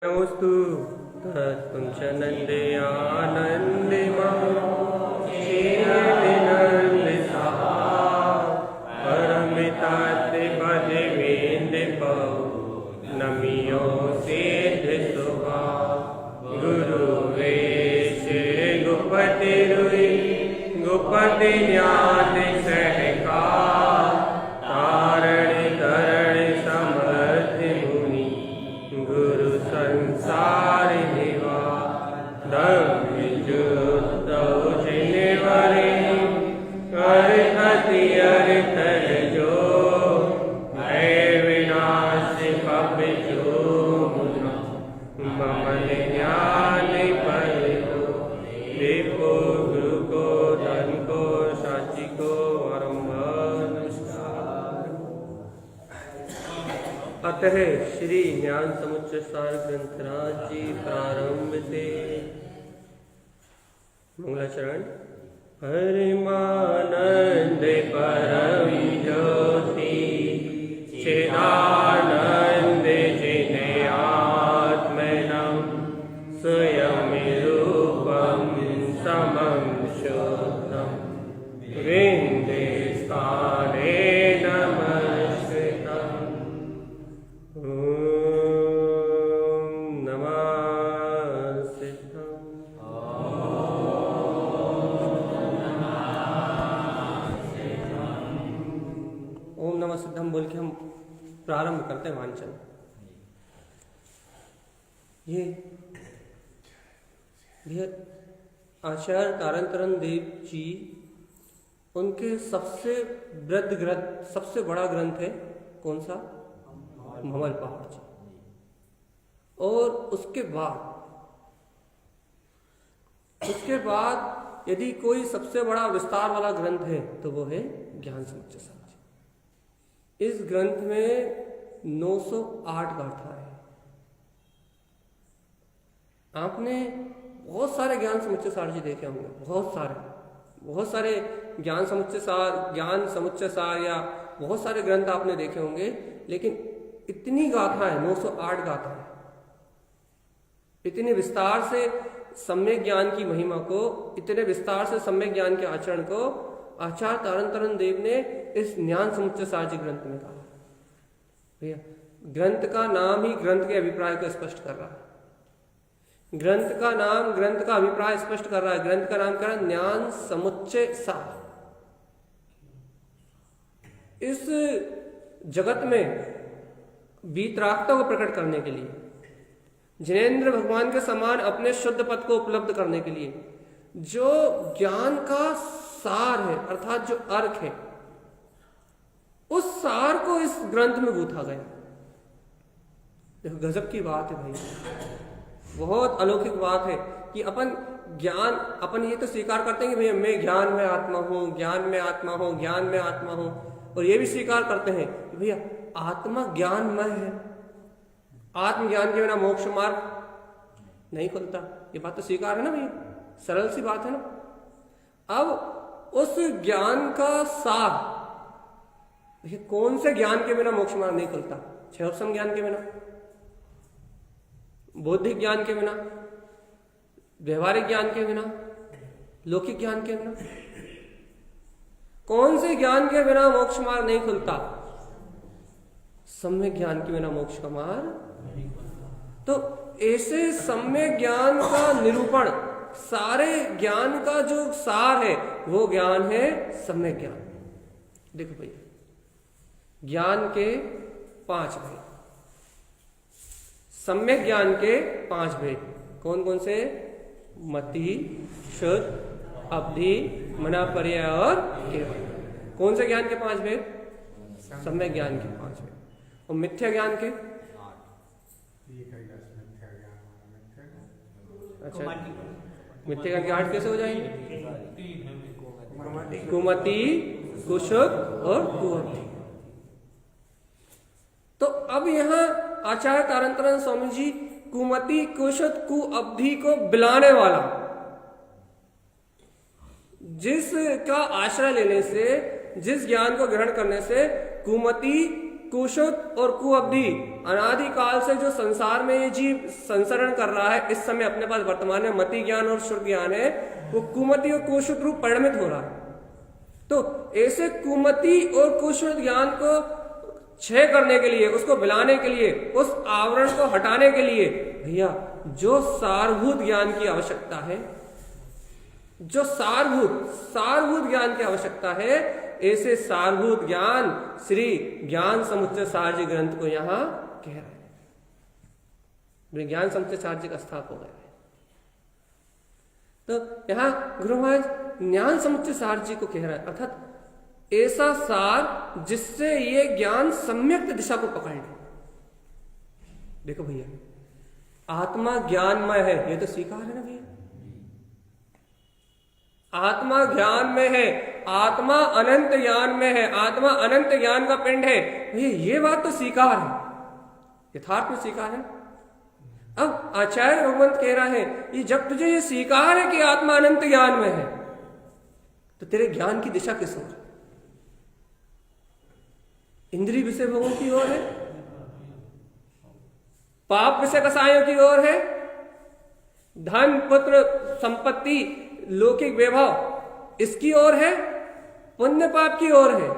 नमोस्तु तत्पुं च नन्दे आनन्दिमं श्रीनन्दिनन्दिसहा परमितात्रि पदवीन्द्रिपौ नमियो सिद्धिसुभा गुरुवेश गुपतिरुई गुपति ज्ञाति सहकार तारण करण समर्थ मुनि गुरु संसार निवा दम्युत जिनवरे कर हथियर तर जो भय विनाश कप जो मुना ममन ज्ञान पर देखो गुरु को धन को साची को आरंभ नमस्कार। अतः श्री ज्ञान समुच्चय सार ग्रंथराज जी प्रारंभ से मंगलाचरण। हरिमानंद परम ज्योति चिदानंद जिने आत्मनम स्वयं रूपम समं शुद्धम विंदे स्थाने नमस्कृतम्। सिद्धम बोल के हम प्रारंभ करते हैं वांचन। ये आचार्य तारतरन देव जी उनके सबसे वृद्ध ग्रंथ, सबसे बड़ा ग्रंथ है कौन सा? भंवर पहाड़ जी। और उसके बाद यदि कोई सबसे बड़ा विस्तार वाला ग्रंथ है तो वो है ज्ञान समुच्चय सार। इस ग्रंथ में 908 गाथाएं हैं। आपने बहुत सारे ज्ञान समुच्चय सार जी देखे होंगे, बहुत सारे ज्ञान समुच्चय सार या बहुत सारे ग्रंथ आपने देखे होंगे, लेकिन इतनी गाथाएं 908 गाथाएं, इतने विस्तार से सम्यक ज्ञान की महिमा को, इतने विस्तार से सम्यक ज्ञान के आचरण को आचार्य तारतरन देव ने इस ज्ञान समुच्चय सार जी ग्रंथ में कहा। भैया ग्रंथ का नाम ही ग्रंथ के अभिप्राय को स्पष्ट कर रहा है। ग्रंथ का नाम ग्रंथ का अभिप्राय स्पष्ट कर रहा है। ग्रंथ का नाम क्या है? ज्ञान समुच्चय सार। इस जगत में वीतरागता को प्रकट करने के लिए, जिनेंद्र भगवान के समान अपने शुद्ध पद को उपलब्ध करने के लिए, जो ज्ञान का सार है अर्थात जो अर्थ है, उस सार को इस ग्रंथ में गूंथा गया। देखो गजब की बात है भाई, बहुत अलौकिक बात है कि अपन ये तो स्वीकार करते हैं कि भैया मैं ज्ञान में आत्मा हूं, ज्ञान में आत्मा हूं, और ये भी स्वीकार करते हैं कि भैया आत्मा ज्ञानमय है, आत्मज्ञान के बिना मोक्ष मार्ग नहीं खुलता। ये बात तो स्वीकार है ना भैया, सरल सी बात है ना। अब उस ज्ञान का सार, देखिए कौन से ज्ञान के बिना मोक्ष मार्ग नहीं खुलता? क्षयोपशम ज्ञान के बिना, बौद्धिक ज्ञान के बिना, व्यवहारिक ज्ञान के बिना, लौकिक ज्ञान के बिना, कौन से ज्ञान के बिना मोक्ष मार्ग नहीं खुलता? सम्यक ज्ञान के बिना मोक्ष का मार्ग। तो ऐसे सम्यक ज्ञान का निरूपण, सारे ज्ञान का जो सार है वो ज्ञान है सम्यक ज्ञान। देखो भैया ज्ञान के 5 भेद, सम्यक ज्ञान के 5 भेद कौन कौन से? मति, शुद्ध, अवधि, मनापर्याय और केवल। कौन से ज्ञान के 5 भेद? सम्यक ज्ञान के 5 भेद। और मिथ्या ज्ञान के? अच्छा, मिथ्या ज्ञान के 8 कैसे हो जाएंगे? कुमति, कुशुक और कुअवधि। तो अब यहां आचार्य तारतरन स्वामी जी कुमति, कुशुक, कुअवधि को बिलाने वाला, जिसका आश्रय लेने से, जिस ज्ञान को ग्रहण करने से कुमति कुशुत और कुअब्धि अनादिकाल से जो संसार में ये जीव संसरण कर रहा है, इस समय अपने पास वर्तमान में मति ज्ञान और शुद्ध ज्ञान है, वो कुमति और कुशुत रूप परिणमित हो रहा है। तो ऐसे कुमति और कुशुत ज्ञान को क्षय करने के लिए, उसको मिलाने के लिए, उस आवरण को हटाने के लिए भैया जो सारभूत ज्ञान की आवश्यकता है, जो सारभूत ज्ञान की आवश्यकता है, ऐसे सारभूत ज्ञान श्री ज्ञान समुच्चय सार जी ग्रंथ को यहां कह रहे हैं। ज्ञान समुच्चय सार जी का स्थाप हो गया है। तो यहां गुरु महाराज ज्ञान समुच्चय सार जी को कह रहा है, अर्थात ऐसा सार जिससे ये ज्ञान सम्यक दिशा को पकड़ ले। देखो भैया, आत्मा ज्ञानमय है, ये तो स्वीकार है ना भैया। आत्मा ज्ञान में है, आत्मा अनंत ज्ञान में है, आत्मा अनंत ज्ञान का पिंड है भैया, ये बात तो स्वीकार है, यथार्थ में स्वीकार है। अब आचार्य भगवंत कह रहा है, ये जब तुझे ये स्वीकार है कि आत्मा अनंत ज्ञान में है, तो तेरे ज्ञान की दिशा किस ओर? इंद्रिय विषय भोगों की ओर है, पाप विषय कसायों की ओर है, धन पुत्र संपत्ति लौकिक वैभव इसकी ओर है, पुण्य पाप की ओर है।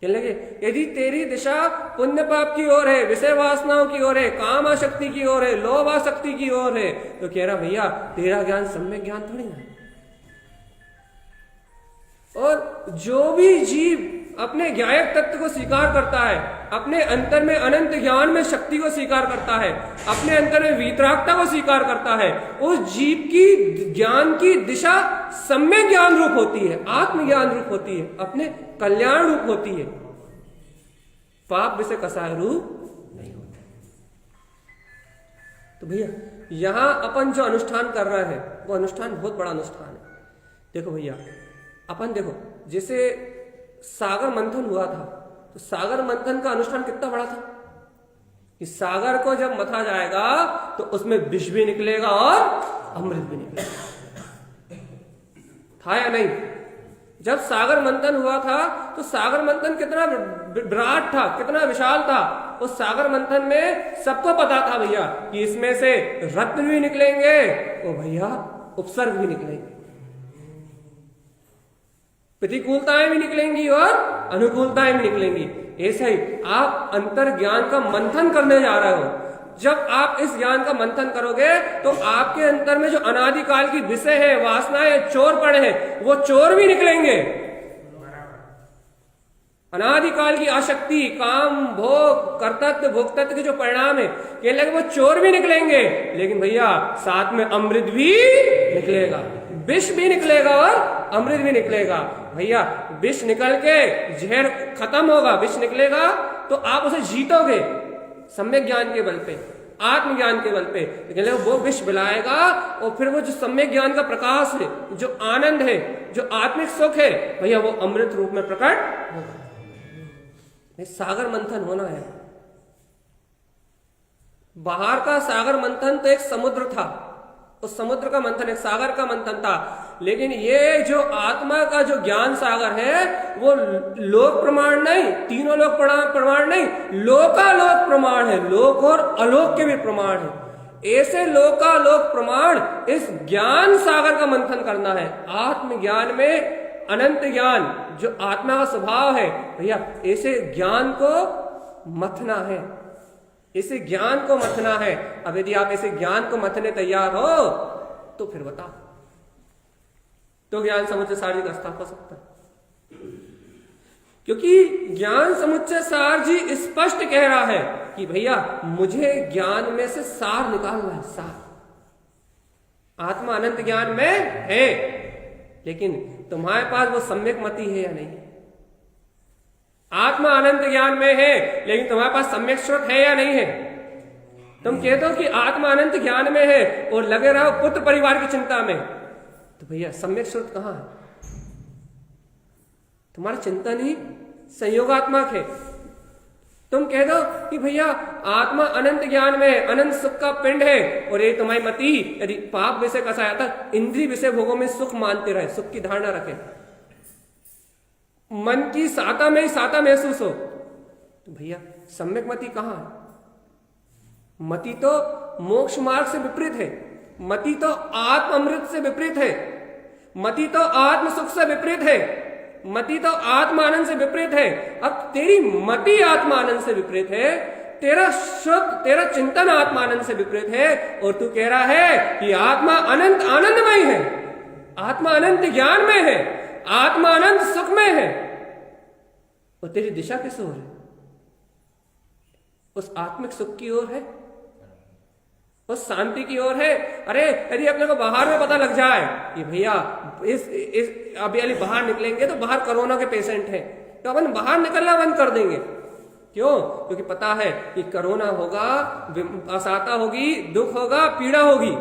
कहने लगे यदि तेरी दिशा पुण्य पाप की ओर है, विषय वासनाओं की ओर है, काम आसक्ति की ओर है, लोभ आसक्ति की ओर है, तो कह रहा भैया तेरा ज्ञान सम्यक ज्ञान थोड़ी ना। और जो भी जीव अपने ज्ञायक तत्व को स्वीकार करता है, अपने अंतर में अनंत ज्ञान में शक्ति को स्वीकार करता है, अपने अंतर में वीतरागता को स्वीकार करता है, उस जीव की ज्ञान की दिशा सम्यक ज्ञान रूप होती है, आत्मज्ञान रूप होती है, अपने कल्याण रूप होती है, पाप विषय कसाय रूप नहीं होता। तो भैया यहां अपन जो अनुष्ठान कर रहे हैं वो अनुष्ठान बहुत बड़ा अनुष्ठान है। देखो भैया, अपन देखो जैसे सागर मंथन हुआ था, तो सागर मंथन का अनुष्ठान कितना बड़ा था कि सागर को जब मथा जाएगा तो उसमें विष भी निकलेगा और अमृत भी निकलेगा, था या नहीं? जब सागर मंथन हुआ था तो सागर मंथन कितना विराट था, कितना विशाल था। उस सागर मंथन में सबको पता था भैया कि इसमें से रत्न भी निकलेंगे और भैया उपसर्ग भी निकलेंगे, प्रतिकूलताएं भी निकलेंगी और अनुकूलताएं भी निकलेंगी। ऐसा ही आप अंतर ज्ञान का मंथन करने जा रहे हो। जब आप इस ज्ञान का मंथन करोगे तो आपके अंतर में जो अनादिकाल की विषय है, वासनाएं, चोर पड़े हैं, वो चोर भी निकलेंगे। अनादिकाल की आसक्ति, काम, भोग, कर्तव्य, भोक्तत्व के जो परिणाम है, कहने लगे वो चोर भी निकलेंगे, लेकिन भैया साथ में अमृत भी निकलेगा, विष भी निकलेगा और अमृत भी निकलेगा। भैया विष निकल के जहर खत्म होगा, विष निकलेगा तो आप उसे जीतोगे सम्यक ज्ञान के बल पे, आत्मज्ञान के बल पे। लेकिन वो विष बिलाएगा और फिर वो जो सम्यक ज्ञान का प्रकाश है, जो आनंद है, जो आत्मिक सुख है, भैया वो अमृत रूप में प्रकट होगा। सागर मंथन होना है। बाहर का सागर मंथन तो एक समुद्र था, उस समुद्र का मंथन एक सागर का मंथन था, लेकिन ये जो आत्मा का जो ज्ञान सागर है वो लोक प्रमाण नहीं, तीनों लोक प्रमाण नहीं, लोकालोक प्रमाण है, लोक और अलोक के भी प्रमाण है। ऐसे लोकालोक प्रमाण इस ज्ञान सागर का मंथन करना है। आत्मज्ञान में अनंत ज्ञान जो आत्मा का स्वभाव है, भैया ऐसे ज्ञान को मथना है, इसे ज्ञान को मथना है। अब यदि आप ऐसे ज्ञान को मथने तैयार हो तो फिर बताओ, तो ज्ञान समुच्चय सार जी का स्थाप हो सकता है। क्योंकि ज्ञान समुच्चय सार जी स्पष्ट कह रहा है कि भैया मुझे ज्ञान में से सार निकालना है, सार। आत्मा अनंत ज्ञान में है, लेकिन तुम्हारे पास वो सम्यक मति है या नहीं? आत्मा अनंत ज्ञान में है, लेकिन तुम्हारे पास सम्यक श्रुत है या नहीं है? तुम कहते हो कि आत्मा अनंत ज्ञान में है और लगे रहो पुत्र परिवार की चिंता में, तो भैया सम्यक श्रुत कहां है? तुम्हारा चिंतन ही संयोगात्मक है। तुम कह दो कि भैया आत्मा अनंत ज्ञान में है, अनंत सुख का पिंड है, और ये तुम्हारी मति यदि पाप विषय का सहायता इंद्रिय विषय भोगों में सुख मानते रहे, सुख की धारणा रखे, मन की साता में ही साता महसूस हो, तो भैया सम्यक मति कहाँ है? मति तो मोक्ष मार्ग से विपरीत है, मति तो आत्म अमृत से विपरीत है, मति तो आत्म सुख से विपरीत है, मति तो आत्म आनंद से विपरीत है। अब तेरी मति आत्म आनंद से विपरीत है, तेरा शुद्ध तेरा चिंतन आत्मा आनंद से विपरीत है, और तू कह रहा है कि आत्मा अनंत आनंदमय है, आत्मा अनंत ज्ञान में है, आत्मा अनंत सुख में है। और तेरी दिशा किस ओर है? उस आत्मिक सुख की ओर है, उस शांति की ओर है। अरे यदि अपने को बाहर में पता लग जाए कि भैया इस अभी अभी बाहर निकलेंगे तो बाहर कोरोना के पेशेंट हैं, तो अपन बाहर निकलना बंद कर देंगे। क्यों? क्योंकि पता है कि कोरोना होगा, असाता होगी, दुख होगा, पीड़ा होगी।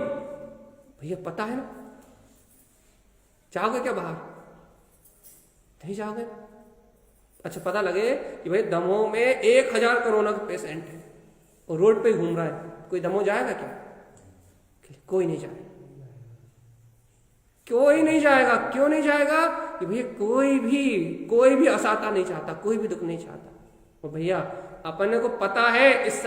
भैया पता है ना, जाओगे क्या बाहर? नहीं जाओगे। अच्छा पता लगे कि भाई दमोह में 1000 कोरोना के पेशेंट है और रोड पे घूम रहा है, कोई दमोह जाएगा क्या? कोई नहीं जाएगा, कोई नहीं जाएगा। क्यों नहीं जाएगा? कि भैया कोई भी असाता नहीं चाहता, कोई भी दुख नहीं चाहता। और भैया अपन को पता है, इस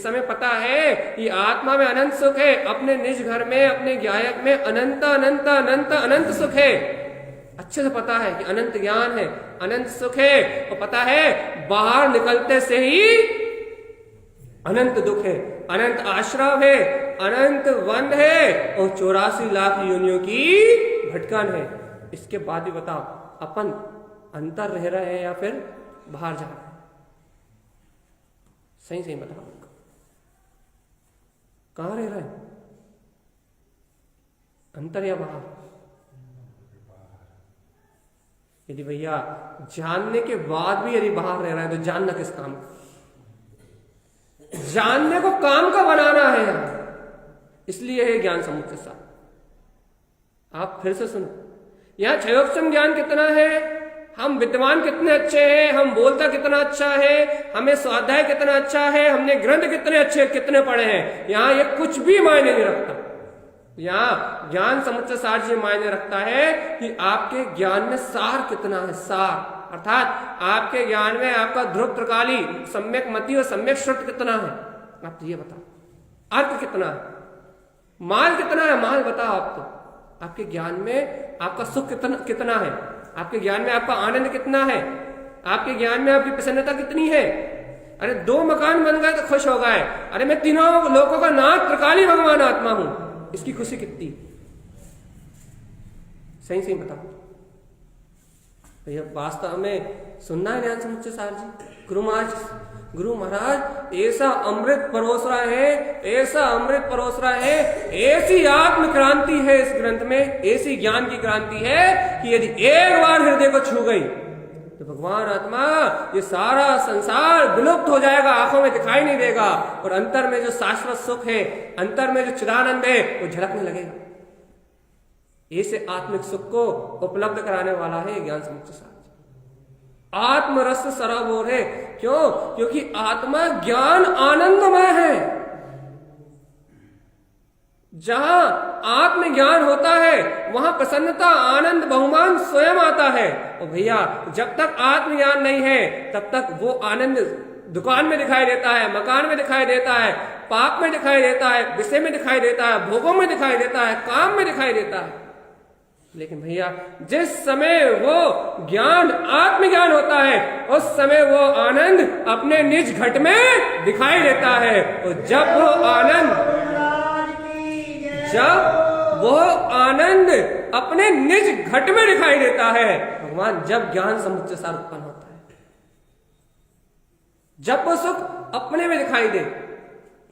समय पता है कि आत्मा में अनंत सुख है, अपने निज घर में, अपने ज्ञायक में अनंत अनंत अनंत अनंत सुख है। अच्छे से पता है कि अनंत ज्ञान है, अनंत सुख है, और पता है बाहर निकलते से ही अनंत दुख है, अनंत आश्रम है, अनंत बंध है, और 84 लाख योनियों की भटकन है। इसके बाद भी बताओ अपन अंतर रह रहे हैं या फिर बाहर जा रहे हैं? सही बताओ, कहां रह रहे हैं? अंतर या बाहर? यदि भैया जानने के बाद भी यदि बाहर रह रहा है तो जानना किस काम का? जानने को काम का बनाना है यार। इसलिए है ज्ञान समुच्चय सार। आप फिर से सुनो, यहां क्षयोक्षम ज्ञान कितना है, हम विद्वान कितने अच्छे हैं, हम बोलता कितना अच्छा है, हमें स्वाध्याय कितना अच्छा है, हमने ग्रंथ कितने अच्छे कितने पढ़े हैं, यहां ये कुछ भी मायने नहीं रखता। यहां ज्ञान समुच्चय सार जी मायने रखता है कि आपके ज्ञान में सार कितना है। सार अर्थात आपके ज्ञान में आपका ध्रुव त्रिकाली, सम्यक मति और सम्यक श्रुत कितना है, आप ये बताओ। अर्थ कितना है, माल कितना है, माल बताओ आप। तो आपके ज्ञान में आपका सुख कितना है, आपके ज्ञान में आपका आनंद कितना है, आपके ज्ञान में आपकी प्रसन्नता कितनी है। अरे 2 मकान बन गए तो खुश हो गए, अरे मैं तीनों लोगों का नाथ त्रिकाली भगवान आत्मा हूं, इसकी खुशी कितनी? सही बताओ। भैया वास्तव में सुनना है ज्ञान समुच्चय सार जी। गुरु महाराज ऐसा अमृत परोस रहा है, ऐसा अमृत परोस रहा है, ऐसी आत्म क्रांति है इस ग्रंथ में, ऐसी ज्ञान की क्रांति है कि यदि एक बार हृदय को छू गई तो भगवान आत्मा, ये सारा संसार विलुप्त हो जाएगा, आंखों में दिखाई नहीं देगा, और अंतर में जो शाश्वत सुख है, अंतर में जो चिदानंद है, वो झलकने लगेगा। ऐसे आत्मिक सुख को उपलब्ध कराने वाला है ज्ञान समुच्चय सार। आत्मरस सरोवर है। क्यों? क्योंकि आत्मा ज्ञान आनंदमय है। जहां आत्मज्ञान होता है वहां प्रसन्नता, आनंद, बहुमान स्वयं आता है। और भैया जब तक आत्मज्ञान नहीं है तब तक वो आनंद दुकान में दिखाई देता है, मकान में दिखाई देता है, पाप में दिखाई देता है, विषय में दिखाई देता है, भोगों में दिखाई देता है, काम में दिखाई देता है। लेकिन भैया जिस समय वो ज्ञान आत्मज्ञान होता है उस समय वो आनंद अपने निज घट में दिखाई देता है। और जब वो आनंद अपने निज घट में दिखाई देता है भगवान, जब ज्ञान समुच्चय सार उत्पन्न होता है, जब वो सुख अपने में दिखाई दे,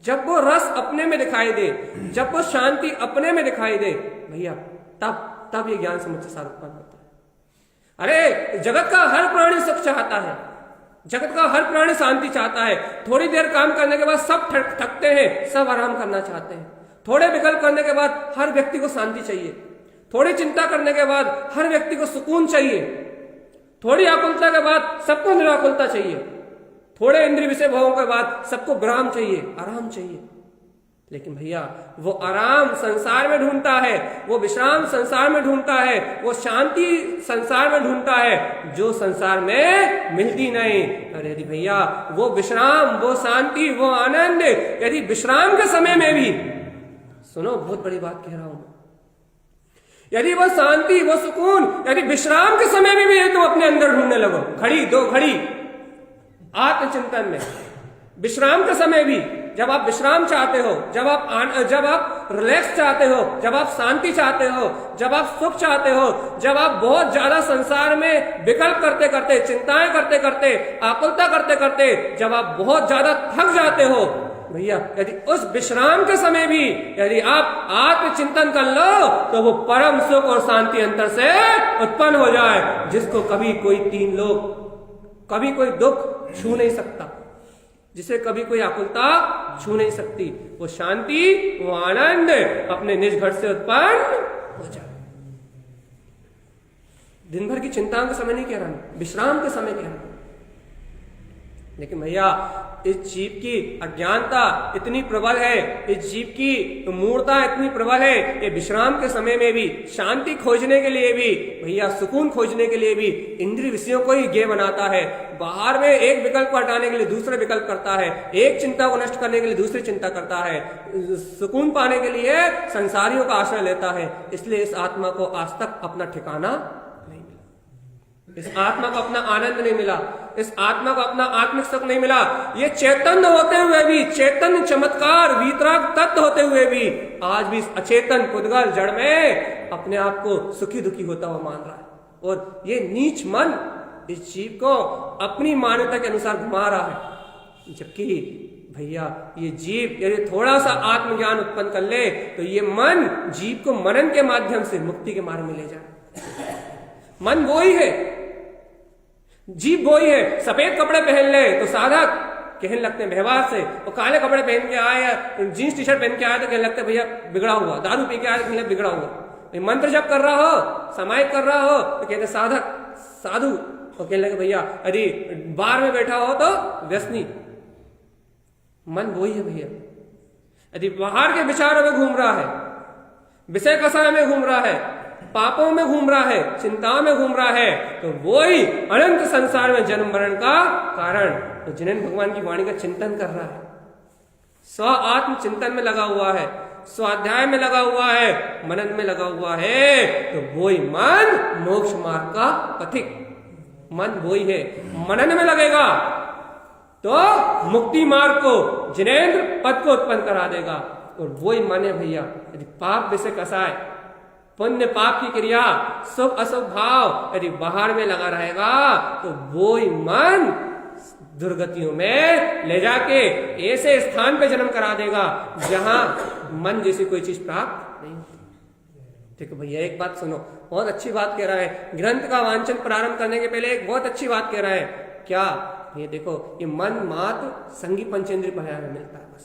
जब वो रस अपने में दिखाई दे, जब वो शांति अपने में दिखाई दे, भैया तब ये ज्ञान समुच्चय सार उत्पन्न होता है। अरे जगत का हर प्राणी सुख चाहता है, जगत का हर प्राणी शांति चाहता है। थोड़ी देर काम करने के बाद सब थकते हैं, सब आराम करना चाहते हैं। थोड़े विकल्प करने के बाद हर व्यक्ति को शांति चाहिए, थोड़ी चिंता करने के बाद हर व्यक्ति को सुकून चाहिए, थोड़ी आकुलता के बाद सबको निराकुलता चाहिए, थोड़े इंद्रिय विषय भोगों के बाद सबको विराम चाहिए, आराम चाहिए। लेकिन भैया वो आराम संसार में ढूंढता है, वो विश्राम संसार में ढूंढता है, वो शांति संसार में ढूंढता है जो संसार में मिलती नहीं। अरे यदि भैया वो विश्राम, वो शांति, वो आनंद यदि विश्राम के समय में भी, सुनो बहुत बड़ी बात कह रहा हूं, यदि वो शांति, वो सुकून यदि विश्राम के समय में भी तुम अपने अंदर ढूंढने लगो, घड़ी दो घड़ी आत्मचिंतन में, विश्राम के समय भी, जब आप विश्राम चाहते हो, जब आप रिलैक्स चाहते हो, जब आप शांति चाहते हो, जब आप सुख चाहते हो, जब आप बहुत ज्यादा संसार में विकल्प करते करते, चिंताएं करते करते, आकुलता करते करते जब आप बहुत ज्यादा थक जाते हो, भैया यदि उस विश्राम के समय भी यदि आप आत्मचिंतन कर लो तो वो परम सुख और शांति अंतर से उत्पन्न हो जाए, जिसको कभी कोई तीन लोग, कभी कोई दुख छू नहीं सकता, जिसे कभी कोई आकुलता छू नहीं सकती। वो शांति, वो आनंद अपने निज घर से उत्पन्न हो जाए। दिन भर की चिंताओं के समय नहीं कह रहा मैं, विश्राम के समय कह रहा हूं। लेकिन भैया इस जीव की अज्ञानता इतनी प्रबल है, इस जीव की मूर्ता इतनी प्रबल है, ये विश्राम के समय में भी, शांति खोजने के लिए भी, भैया सुकून खोजने के लिए भी इंद्रिय विषयों को ही गे बनाता है। बाहर में एक विकल्प को हटाने के लिए दूसरे विकल्प करता है, एक चिंता को नष्ट करने के लिए दूसरी चिंता करता है, सुकून पाने के लिए संसारियों का आश्रय लेता है। इसलिए इस आत्मा को आज तक अपना ठिकाना नहीं मिला, इस आत्मा को अपना आनंद नहीं मिला, इस आत्मा को अपना आत्मिक सुख नहीं मिला। ये चैतन्य होते हुए भी, चैतन्य चमत्कार वीतराग तत्व होते हुए भी आज भी इस अचेतन पुद्गल जड़ में अपने आप को सुखी दुखी होता हुआ मान रहा है। और ये नीच मन इस जीव को अपनी मान्यता के अनुसार घुमा रहा है, जबकि भैया ये जीव यदि थोड़ा सा आत्मज्ञान उत्पन्न कर ले तो ये मन जीव को मनन के माध्यम से मुक्ति के मार्ग में ले जाए। मन वो ही है, जीव वो ही है। सफेद कपड़े पहन ले तो साधक कहने लगते हैं व्यवहार से, और काले कपड़े पहन के आए या जीन्स टी शर्ट पहन के आए तो कहने लगते भैया बिगड़ा हुआ, दारू पी के आए तो कहने बिगड़ा हुआ। मंत्र जप कर रहा हो, समाहित कर रहा हो तो कहते साधक साधु, और कहने लगे भैया यदि बार में बैठा हो तो व्यसनी। मन वही है भैया, यदि बाहर के विचारों में घूम रहा है, विषय कषाय में घूम रहा है, पापों में घूम रहा है, चिंताओं में घूम रहा है, तो वो ही अनंत संसार में जन्म मरण का कारण। तो जिनेन्द्र भगवान की वाणी का चिंतन कर रहा है, स्व आत्म चिंतन में लगा हुआ है, स्वाध्याय में लगा हुआ है, मनन में लगा हुआ है, तो वो ही मन मोक्ष मार्ग का पथिक, मन वो ही है। मनन में लगेगा तो मुक्ति मार्ग को, जिनेन्द्र पद को उत्पन्न करा देगा। और वो ही मन है भैया, यदि पाप विषय कसाय, पुण्य पाप की क्रिया, शुभ अशुभ भाव यदि बाहर में लगा रहेगा तो वो ही मन दुर्गतियों में ले जाके ऐसे स्थान पे जन्म करा देगा जहां मन जैसी कोई चीज प्राप्त नहीं होती। देखो भैया एक बात सुनो, बहुत अच्छी बात कह रहा है, ग्रंथ का वांचन प्रारंभ करने के पहले एक बहुत अच्छी बात कह रहा है। क्या? ये देखो, ये मन मात्र संगी पंचेंद्रिय पर्याय में मिलता है बस।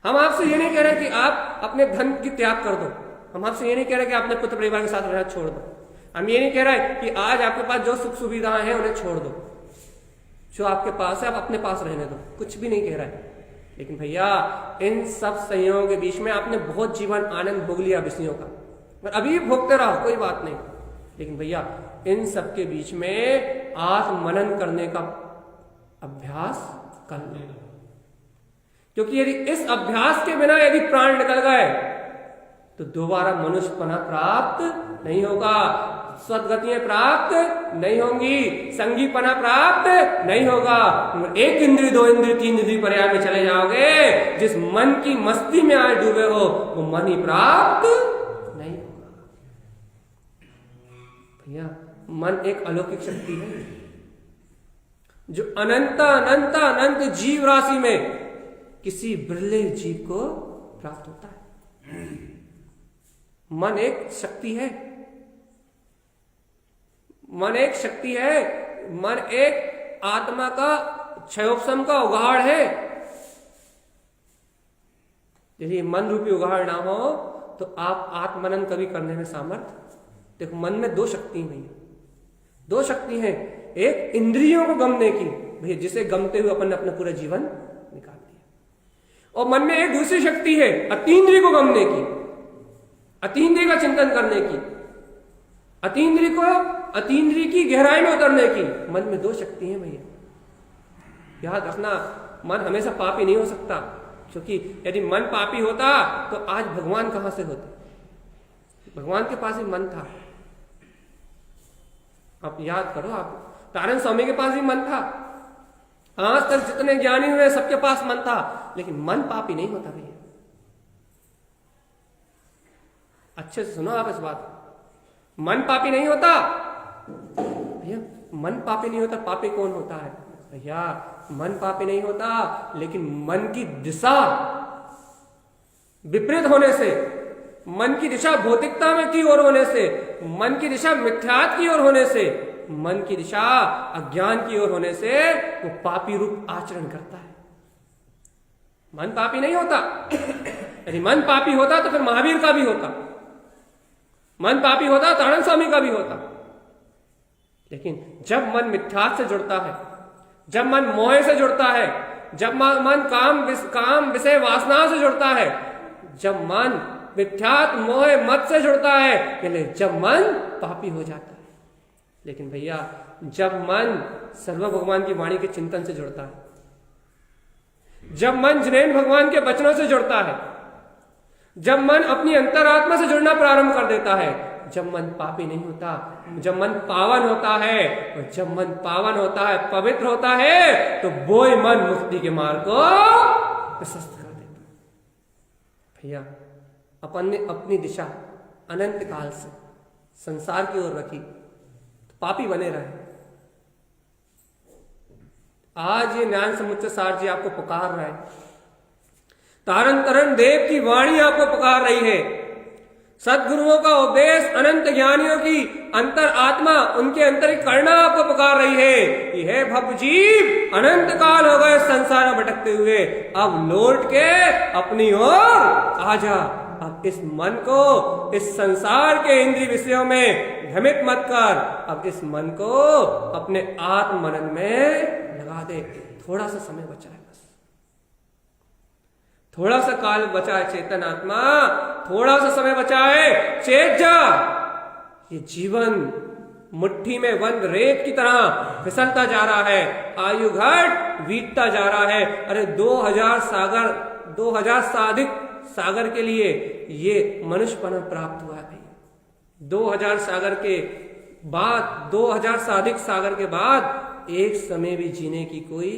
हम आपसे ये नहीं कह रहे कि आप अपने धन की त्याग कर दो, हम आपसे ये नहीं कह रहे कि अपने पुत्र परिवार के साथ रहना छोड़ दो, हम ये नहीं कह रहे कि आज आपके पास जो सुख सुविधाएं हैं उन्हें छोड़ दो, जो आपके पास है आप अपने पास रहने दो, कुछ भी नहीं कह रहा है। लेकिन भैया इन सब संयोगों के बीच में आपने बहुत जीवन आनंद भोग लिया विषयों का, और अभी भोगते रहो, कोई बात नहीं। लेकिन भैया इन सब के बीच में आत्म मनन करने का अभ्यास कर लो, क्योंकि यदि इस अभ्यास के बिना यदि प्राण निकल गए तो दोबारा मनुष्यपना प्राप्त नहीं होगा, सद्गतियां प्राप्त नहीं होंगी, संगीपना प्राप्त नहीं होगा। एक इंद्रिय, दो इंद्रिय, तीन इंद्रिय पर्याय में चले जाओगे, जिस मन की मस्ती में आज डूबे हो वो मन ही प्राप्त नहीं होगा। भैया मन एक अलौकिक शक्ति है जो अनंत अनंत अनंत जीव राशि में किसी बिरले जीव को प्राप्त होता है। मन एक शक्ति है, मन एक शक्ति है, मन एक आत्मा का क्षयोपशम का उगाड़ है। यदि मन रूपी उगाड़ ना हो तो आप आत्मनन कभी करने में सामर्थ। देखो मन में दो शक्ति हैं, दो शक्ति हैं, एक इंद्रियों को गमने की, भैया जिसे गमते हुए अपन ने अपना पूरा जीवन निकाल दिया, और मन में एक दूसरी शक्ति है अतीन्द्रिय को गमने की, अतीन्द्रिय का चिंतन करने की, अतीन्द्रिय की गहराई में उतरने की। मन में दो शक्ति हैं भैया, याद रखना। मन हमेशा पापी नहीं हो सकता, क्योंकि यदि मन पापी होता तो आज भगवान कहां से होते। भगवान के पास भी मन था, आप याद करो। आप तारण स्वामी के पास भी मन था, आज तक जितने ज्ञानी हुए सबके पास मन था, लेकिन मन पापी नहीं होता भैया। अच्छे से सुनो आप इस बात, मन पापी नहीं होता भैया। मन पापी नहीं होता, पापी कौन होता है भैया? मन पापी नहीं होता, लेकिन मन की दिशा विपरीत होने से, मन की दिशा भौतिकता में की ओर होने से, मन की दिशा मिथ्यात्व की ओर होने से, मन की दिशा अज्ञान की ओर होने से वो पापी रूप आचरण करता है। मन पापी नहीं होता। यदि मन पापी होता तो फिर महावीर का भी होता, मन पापी होता तो आनंद स्वामी का भी होता। लेकिन जब मन मिथ्यात्व से जुड़ता है, जब मन मोह से जुड़ता है, जब मन काम विषय वासना से जुड़ता है, जब मन मिथ्यात्व मोह मत से जुड़ता है, यानी जब मन पापी हो जाता है। लेकिन भैया जब मन सर्व भगवान की वाणी के चिंतन से जुड़ता है, जब मन जिनेन्द्र भगवान के वचनों से जुड़ता है, जब मन अपनी अंतरात्मा से जुड़ना प्रारंभ कर देता है, जब मन पापी नहीं होता, जब मन पावन होता है, और जब मन पावन होता है, पवित्र होता है, तो वो ही मन मुक्ति के मार्ग को प्रशस्त कर देता है। भैया अपन ने अपनी दिशा अनंत काल से संसार की ओर रखी तो पापी बने रहे। आज ये ज्ञान समुच्चय सार जी आपको पुकार रहे हैं, तारण तरण देव की वाणी आपको पुकार रही है, सदगुरुओं का उपदेश, अनंत ज्ञानियों की अंतर आत्मा, उनके अंतर करना आपको पुकार रही है। यह भव जीव अनंत काल हो गए संसार में भटकते हुए, अब लौट के अपनी ओर आ जा। अब इस मन को इस संसार के इंद्रिय विषयों में भ्रमित मत कर, अब इस मन को अपने आत्म मनन में लगा दे। थोड़ा सा समय बचा है, बस थोड़ा सा काल बचा है। चेतन आत्मा, थोड़ा सा समय बचा है, चेत जा। ये जीवन मुट्ठी में बंद रेत की तरह फिसलता जा रहा है, आयु घट बीतता जा रहा है। अरे 2000 साधिक सागर के लिए ये मनुष्यपना प्राप्त हुआ है। 2000 सागर के बाद, 2000 साधिक सागर के बाद एक समय भी जीने की कोई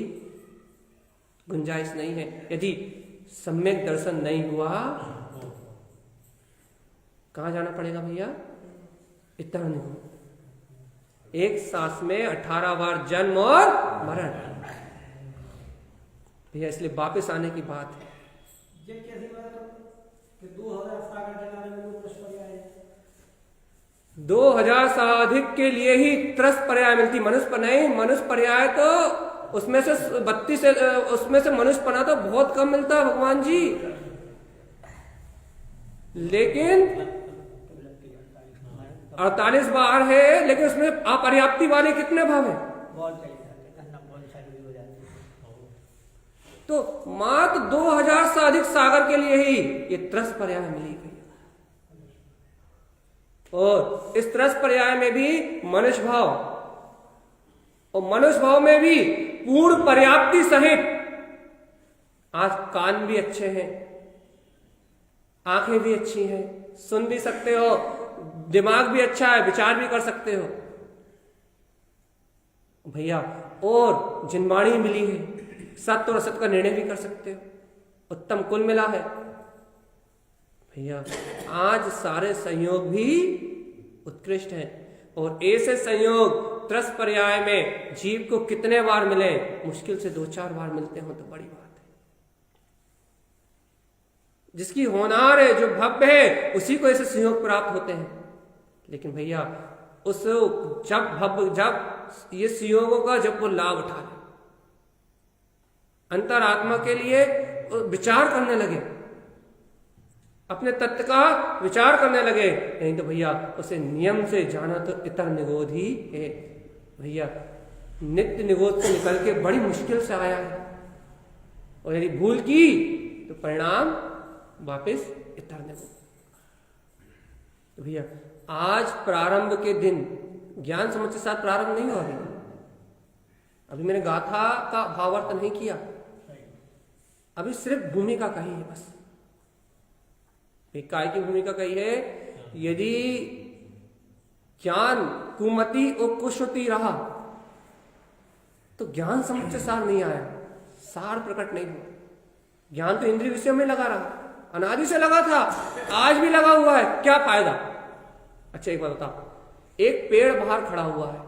गुंजाइश नहीं है। यदि सम्यक दर्शन नहीं हुआ तो कहां जाना पड़ेगा भैया? इतना नहीं, एक सांस में 18 बार जन्म और मरण भैया, इसलिए वापस आने की बात है। 2000 साधिक के लिए ही त्रस पर्याय मिलती, मनुष्य पर नहीं। मनुष्य पर्याय तो उसमें से 32 उसमें से मनुष्यपना तो बहुत कम मिलता है भगवान जी, लेकिन 48 बार है, लेकिन उसमें अपर्याप्ति वाले कितने भाव है? तो मात्र 2000 से अधिक सागर के लिए ही ये त्रस पर्याय मिली गई। और इस त्रस पर्याय में भी मनुष्य भाव, और मनुष्य भाव में भी पूर्ण पर्याप्ति सहित आज कान भी अच्छे हैं, आंखें भी अच्छी हैं, सुन भी सकते हो, दिमाग भी अच्छा है, विचार भी कर सकते हो भैया, और जिनवाणी मिली है, सत्य और असत्य का निर्णय भी कर सकते हो, उत्तम कुल मिला है भैया। आज सारे संयोग भी उत्कृष्ट हैं, और ऐसे संयोग त्रस पर्याय में जीव को कितने बार मिले? मुश्किल से 2-4 बार मिलते हो तो बड़ी बात है। जिसकी होनार है, जो भव्य है, उसी को ऐसे संयोग प्राप्त होते हैं। लेकिन भैया उस जब ये संयोगों का जब वो लाभ उठा ले, अंतरात्मा के लिए विचार करने लगे, अपने तत्व का विचार करने लगे, नहीं तो भैया उसे नियम से जाना तो इतर निगोध ही है भैया। नित्य निगोध से निकल के बड़ी मुश्किल से आया है, और यदि भूल की तो परिणाम वापस इतरने को। तो भैया आज प्रारंभ के दिन ज्ञान समुच्चय सार प्रारंभ नहीं हुआ। अभी मैंने गाथा का भावार्थ नहीं किया, अभी सिर्फ भूमिका कही है बस। काय की भूमिका कही है, यदि ज्ञान कुमति और कुशति रहा तो ज्ञान समुच्चय सार नहीं आया, सार प्रकट नहीं हुआ। ज्ञान तो इंद्रिय विषयों में लगा रहा, अनादि से लगा था, आज भी लगा हुआ है, क्या फायदा। अच्छा एक बात बताओ, एक पेड़ बाहर खड़ा हुआ है,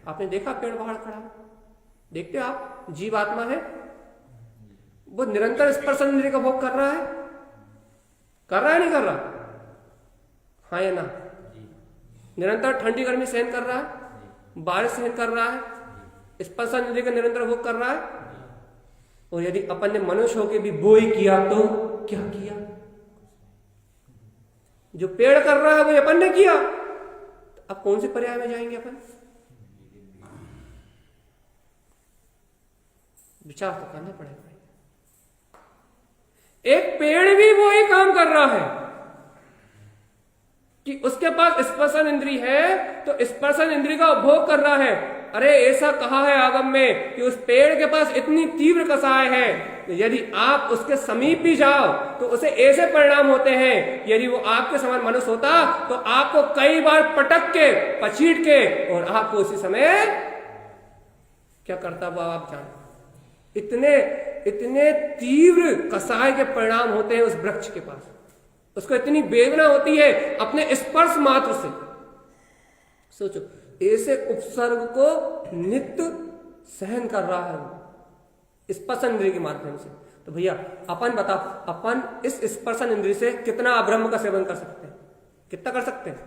आपने देखा पेड़ बाहर खड़ा, देखते हो आप, जीवात्मा है, वो निरंतर स्पर्श इंद्रिय का भोग कर रहा है, नहीं कर रहा, हाँ या ना। निरंतर ठंडी गर्मी सहन कर रहा है, बारिश सहन कर रहा है, स्पर्श इंद्रिय का निरंतर भोग कर रहा है। और यदि अपन ने मनुष्य होकर भी बोई किया तो क्या किया, जो पेड़ कर रहा है वो अपन ने किया, तो अब कौन से पर्याय में जाएंगे अपन, विचार तो करना पड़ेगा। एक पेड़ भी वो ही काम कर रहा है कि उसके पास स्पर्शन इंद्रिय है तो स्पर्शन इंद्रिय का उपभोग कर रहा है। अरे ऐसा कहा है आगम में कि उस पेड़ के पास इतनी तीव्र कसाय है, यदि आप उसके समीप भी जाओ तो उसे ऐसे परिणाम होते हैं, यदि वो आपके समान मनुष्य होता तो आपको कई बार पटक के पछीट के और आपको उसी समय क्या करता वो आप जान। इतने तीव्र कसाय के परिणाम होते हैं उस वृक्ष के पास, उसको इतनी वेदना होती है अपने स्पर्श मात्र से। सोचो, ऐसे उपसर्ग को नित्य सहन कर रहा है वो स्पर्शन इंद्रिय के माध्यम से। तो भैया अपन बताओ, अपन इस स्पर्शन इंद्रिय से कितना ब्रह्म का सेवन कर सकते हैं, कितना कर सकते हैं,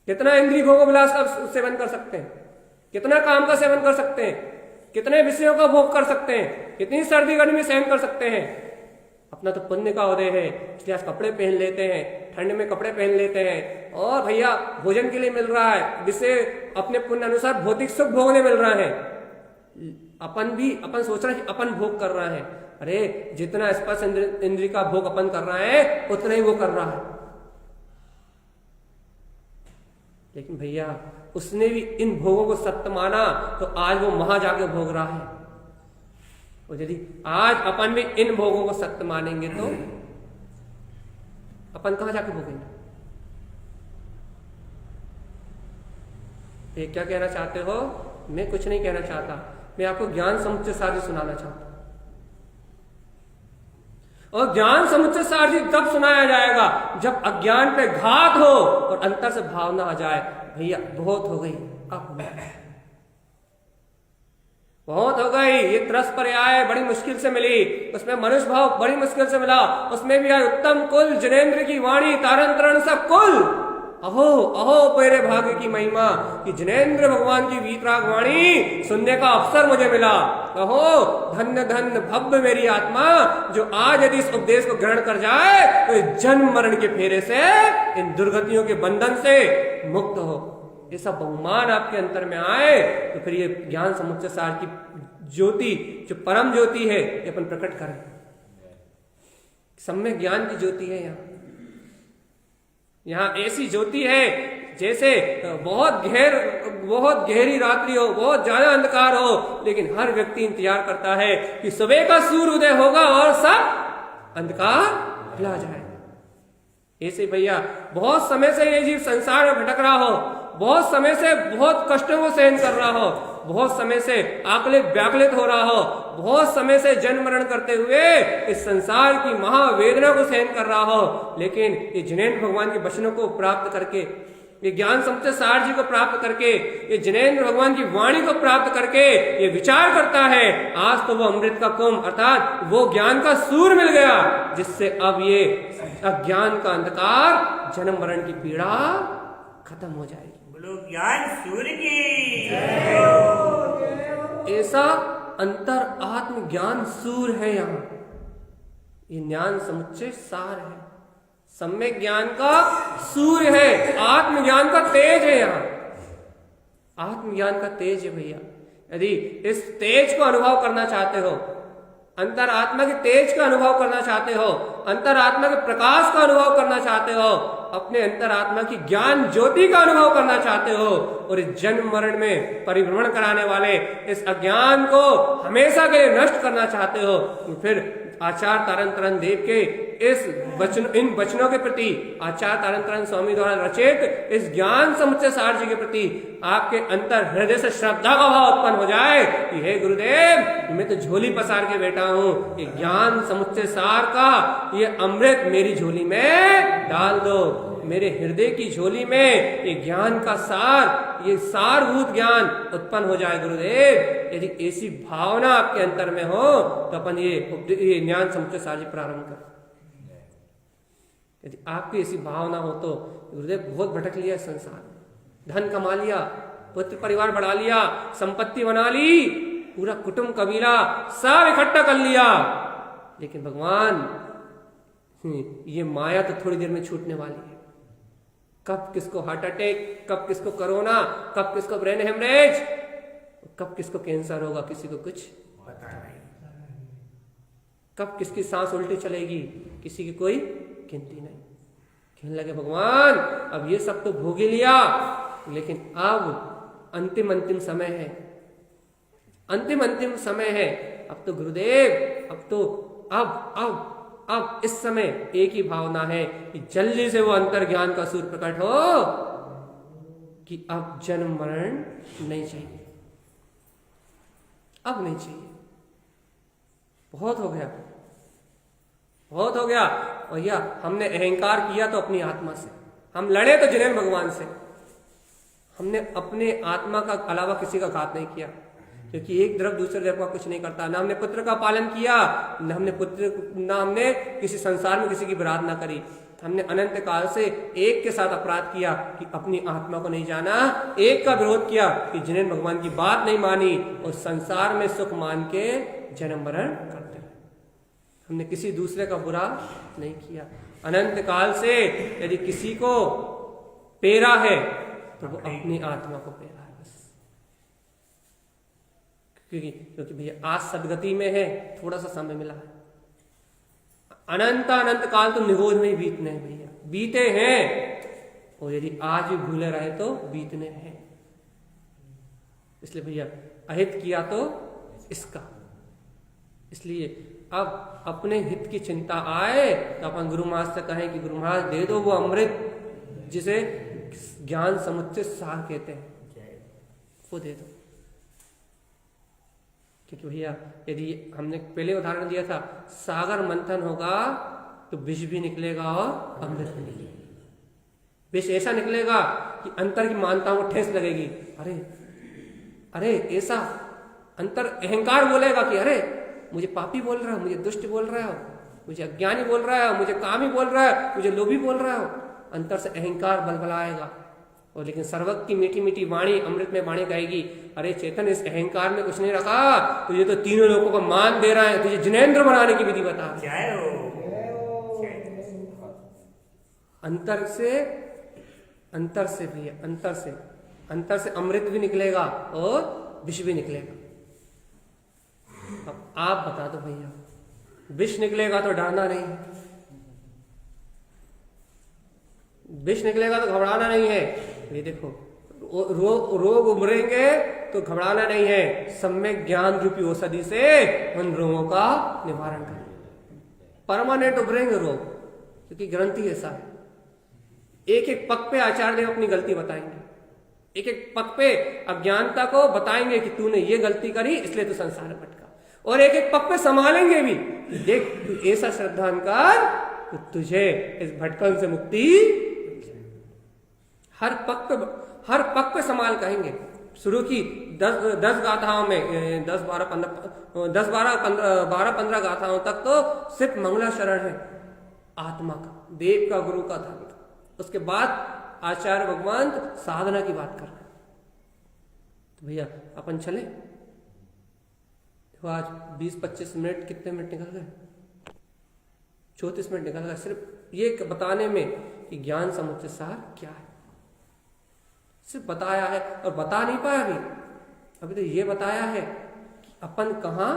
कितना इंद्रिय भोग विलास का सेवन कर सकते हैं, कितना काम का सेवन कर सकते हैं, कितने विषयों का भोग कर सकते हैं, कितनी सर्दी गर्मी सहन कर सकते हैं। अपना तो पुण्य का उदय है, इसलिए आज कपड़े पहन लेते हैं, ठंड में कपड़े पहन लेते हैं, और भैया भोजन के लिए मिल रहा है, जिससे अपने पुण्य अनुसार भौतिक सुख भोगने मिल रहा है। अपन सोच रहे हैं कि अपन भोग कर रहे हैं, अरे जितना स्पर्श इंद्रिय का भोग अपन कर रहा है उतना ही वो कर रहा है। लेकिन भैया उसने भी इन भोगों को सत्य माना तो आज वो वहां जाके भोग रहा है। और यदि आज अपन भी इन भोगों को सत्य मानेंगे तो अपन कहां जाके भोगेंगे। ये क्या कहना चाहते हो? मैं कुछ नहीं कहना चाहता, मैं आपको ज्ञान समुच्चय सार सुनाना चाहता हूं। और ज्ञान समुच्चय सार तब सुनाया जाएगा जब अज्ञान पे घात हो और अंतर से भावना आ जाए, भैया बहुत हो गई, अब बहुत हो गई, ये त्रस पर्याय बड़ी मुश्किल से मिली, उसमें मनुष्य भाव बड़ी मुश्किल से मिला, उसमें भी आए उत्तम कुल जिनेन्द्र की वाणी तारंतरण सब कुल। अहो अहो मेरे भाग्य की महिमा कि जिनेन्द्र भगवान की वीतराग वाणी सुनने का अवसर मुझे मिला। अहो धन्य धन्य भव्य मेरी आत्मा जो आज यदि इस उपदेश को ग्रहण कर जाए तो इस जन्म मरण के फेरे से, इन दुर्गतियों के बंधन से मुक्त हो। ये सब बहुमान आपके अंतर में आए तो फिर ये ज्ञान समुच्चय सार की ज्योति जो परम ज्योति है ये अपन प्रकट करें। सम्यक ज्ञान की ज्योति है यहाँ ऐसी ज्योति है जैसे बहुत गहरी रात्रि हो, बहुत ज्यादा अंधकार हो, लेकिन हर व्यक्ति इंतजार करता है कि सुबह का सूर्य उदय होगा और सब अंधकार भुला जाएगा। ऐसे भैया बहुत समय से ये जीव संसार में भटक रहा हो, बहुत समय से बहुत कष्टों को सहन कर रहा हो, बहुत समय से आकलित व्याकुलित हो रहा हो, बहुत समय से जन्म मरण करते हुए इस संसार की महावेदना को सहन कर रहा हो, लेकिन ये जिनेन्द्र भगवान के वचनों को प्राप्त करके, ये ज्ञान समुच्चय सार जी को प्राप्त करके, ये जिनेन्द्र भगवान की वाणी को प्राप्त करके ये विचार करता है आज तो वो अमृत का कुंभ अर्थात वो ज्ञान का सूर्य मिल गया जिससे अब ये अज्ञान का अंधकार जन्म मरण की पीड़ा खत्म हो जाएगी। बोलो ज्ञान सूर्य की। ऐसा अंतर आत्म ज्ञान सूर्य है यहाँ, ये ज्ञान समुच्चय सार है, सम्यक ज्ञान का सूर्य है, आत्मज्ञान का तेज है यहाँ, आत्मज्ञान का तेज है भैया। यदि इस तेज को अनुभव करना चाहते हो, अंतरात्मा के तेज का अनुभव करना चाहते हो, अंतरात्मा के प्रकाश का अनुभव करना चाहते हो, अपने अंतरात्मा की ज्ञान ज्योति का अनुभव करना चाहते हो, और इस जन्म मरण में परिभ्रमण कराने वाले इस अज्ञान को हमेशा के लिए नष्ट करना चाहते हो, तो फिर आचार्य तारण तारण देव के इन वचनों के प्रति, आचार्य तारण तारण स्वामी द्वारा रचित इस ज्ञान समुच्चय सार जी के प्रति आपके अंतर हृदय से श्रद्धा का भाव उत्पन्न हो जाए कि हे गुरुदेव, मैं तो झोली पसार के बैठा हूं, ये ज्ञान समुच्चय सार का ये अमृत मेरी झोली में डाल दो, मेरे हृदय की झोली में ये ज्ञान का सार, ये सारभूत ज्ञान उत्पन्न हो जाए गुरुदेव। यदि ऐसी भावना आपके अंतर में हो तो अपन ये ज्ञान समुच्चय सार जी प्रारंभ कर। यदि आपकी ऐसी भावना हो तो गुरुदेव बहुत भटक लिया संसार में, धन कमा लिया, पुत्र परिवार बढ़ा लिया, संपत्ति बना ली, पूरा कुटुंब कबीला सब इकट्ठा कर लिया, लेकिन भगवान ये माया तो थोड़ी देर में छूटने वाली है। कब किसको हार्ट अटैक, कब किसको कोरोना, कब किसको ब्रेन हेमरेज, कब किसको कैंसर होगा, किसी को कुछ पता नहीं। कब किसकी सांस उल्टी चलेगी, किसी की कोई गिनती नहीं। कहने लगे भगवान, अब ये सब तो भोग ही लिया, लेकिन अब अंतिम समय है, अंतिम समय है। अब तो गुरुदेव, अब तो अब इस समय एक ही भावना है कि जल्दी से वो अंतर ज्ञान का सूर्य प्रकट हो कि अब जन्म मरण नहीं चाहिए, अब नहीं चाहिए, बहुत हो गया, बहुत हो गया। भैया हमने अहंकार किया तो अपनी आत्मा से, हम लड़े तो जिनेंद्र भगवान से, हमने अपने आत्मा का अलावा किसी का घात नहीं किया, क्योंकि एक द्रव दूसरे द्रव का कुछ नहीं करता। ना हमने पुत्र का पालन किया, ना हमने किसी संसार में किसी की बरात ना करी। हमने अनंत काल से एक के साथ अपराध किया कि अपनी आत्मा को नहीं जाना, एक का विरोध किया कि जिनेंद्र भगवान की बात नहीं मानी और संसार में सुख मान के जन्म मरण करते रहे। हमने किसी दूसरे का बुरा नहीं किया। अनंत काल से यदि किसी को पेरा है तो वो अपनी आत्मा को पेरा है बस, क्योंकि भैया आज सदगति में है, थोड़ा सा समय मिला है, अनंत काल तो निरोध में ही बीतने हैं भैया, बीते हैं, और यदि आज भी भूले रहे तो बीतने हैं। इसलिए भैया अहित किया तो इसका, इसलिए अब अपने हित की चिंता आए तो अपन गुरु महाराज से कहें कि गुरु महाराज दे दो वो अमृत जिसे ज्ञान समुच्चय सार कहते हैं, वो दे दो। क्योंकि भैया यदि हमने पहले उदाहरण दिया था, सागर मंथन होगा तो विष भी निकलेगा और अमृत भी निकलेगा। विष ऐसा निकलेगा कि अंतर की मानताओं को ठेस लगेगी, अरे ऐसा अंतर अहंकार बोलेगा कि अरे मुझे पापी बोल रहा हो, मुझे दुष्ट बोल रहा हो, मुझे अज्ञानी बोल रहा हो, मुझे कामी बोल रहा है, मुझे लोभी बोल रहा हो। अंतर से अहंकार बलबलाएगा, और लेकिन सर्वज्ञ की मीठी मीठी वाणी अमृत में वाणी कहेगी, अरे चेतन इस अहंकार में कुछ नहीं रखा, तुझे तो तीनों लोगों को मान दे रहा है, तुझे जिनेंद्र बनाने की विधि बता। अंतर से भैया अंतर से अमृत भी निकलेगा और विष भी निकलेगा। अब आप बता दो भैया, विष निकलेगा तो डरना नहीं है, विष निकलेगा तो घबराना नहीं है। ये देखो रोग उभरेंगे तो घबराना नहीं है, सम्यक ज्ञान रूपी औषधि से उन रोगों का निवारण करें। परमानेंट उभरेंगे रोग, क्योंकि ग्रंथि ऐसा है। एक एक पग पे आचार्य देव अपनी गलती बताएंगे, एक एक पग पे अज्ञानता को बताएंगे कि तूने ये गलती करी इसलिए तू संसार में भटका, और एक एक पग पे संभालेंगे भी, देख तू ऐसा श्रद्धान कर तो तुझे इस भटकन से मुक्ति। हर पग पे संभाल कहेंगे। शुरू की 10 गाथाओं में 12-15 गाथाओं तक तो सिर्फ मंगलाचरण है आत्मा का, देव का, गुरु का, धर्म का। उसके बाद आचार्य भगवान साधना की बात कर रहे हैं। तो भैया अपन चले, तो आज 20-25 मिनट, कितने मिनट निकल गए? 34 मिनट निकल गए सिर्फ ये बताने में कि ज्ञान समुच्चय सार क्या है। सिर्फ बताया है और बता नहीं पाया भी, अभी तो ये बताया है कि अपन कहाँ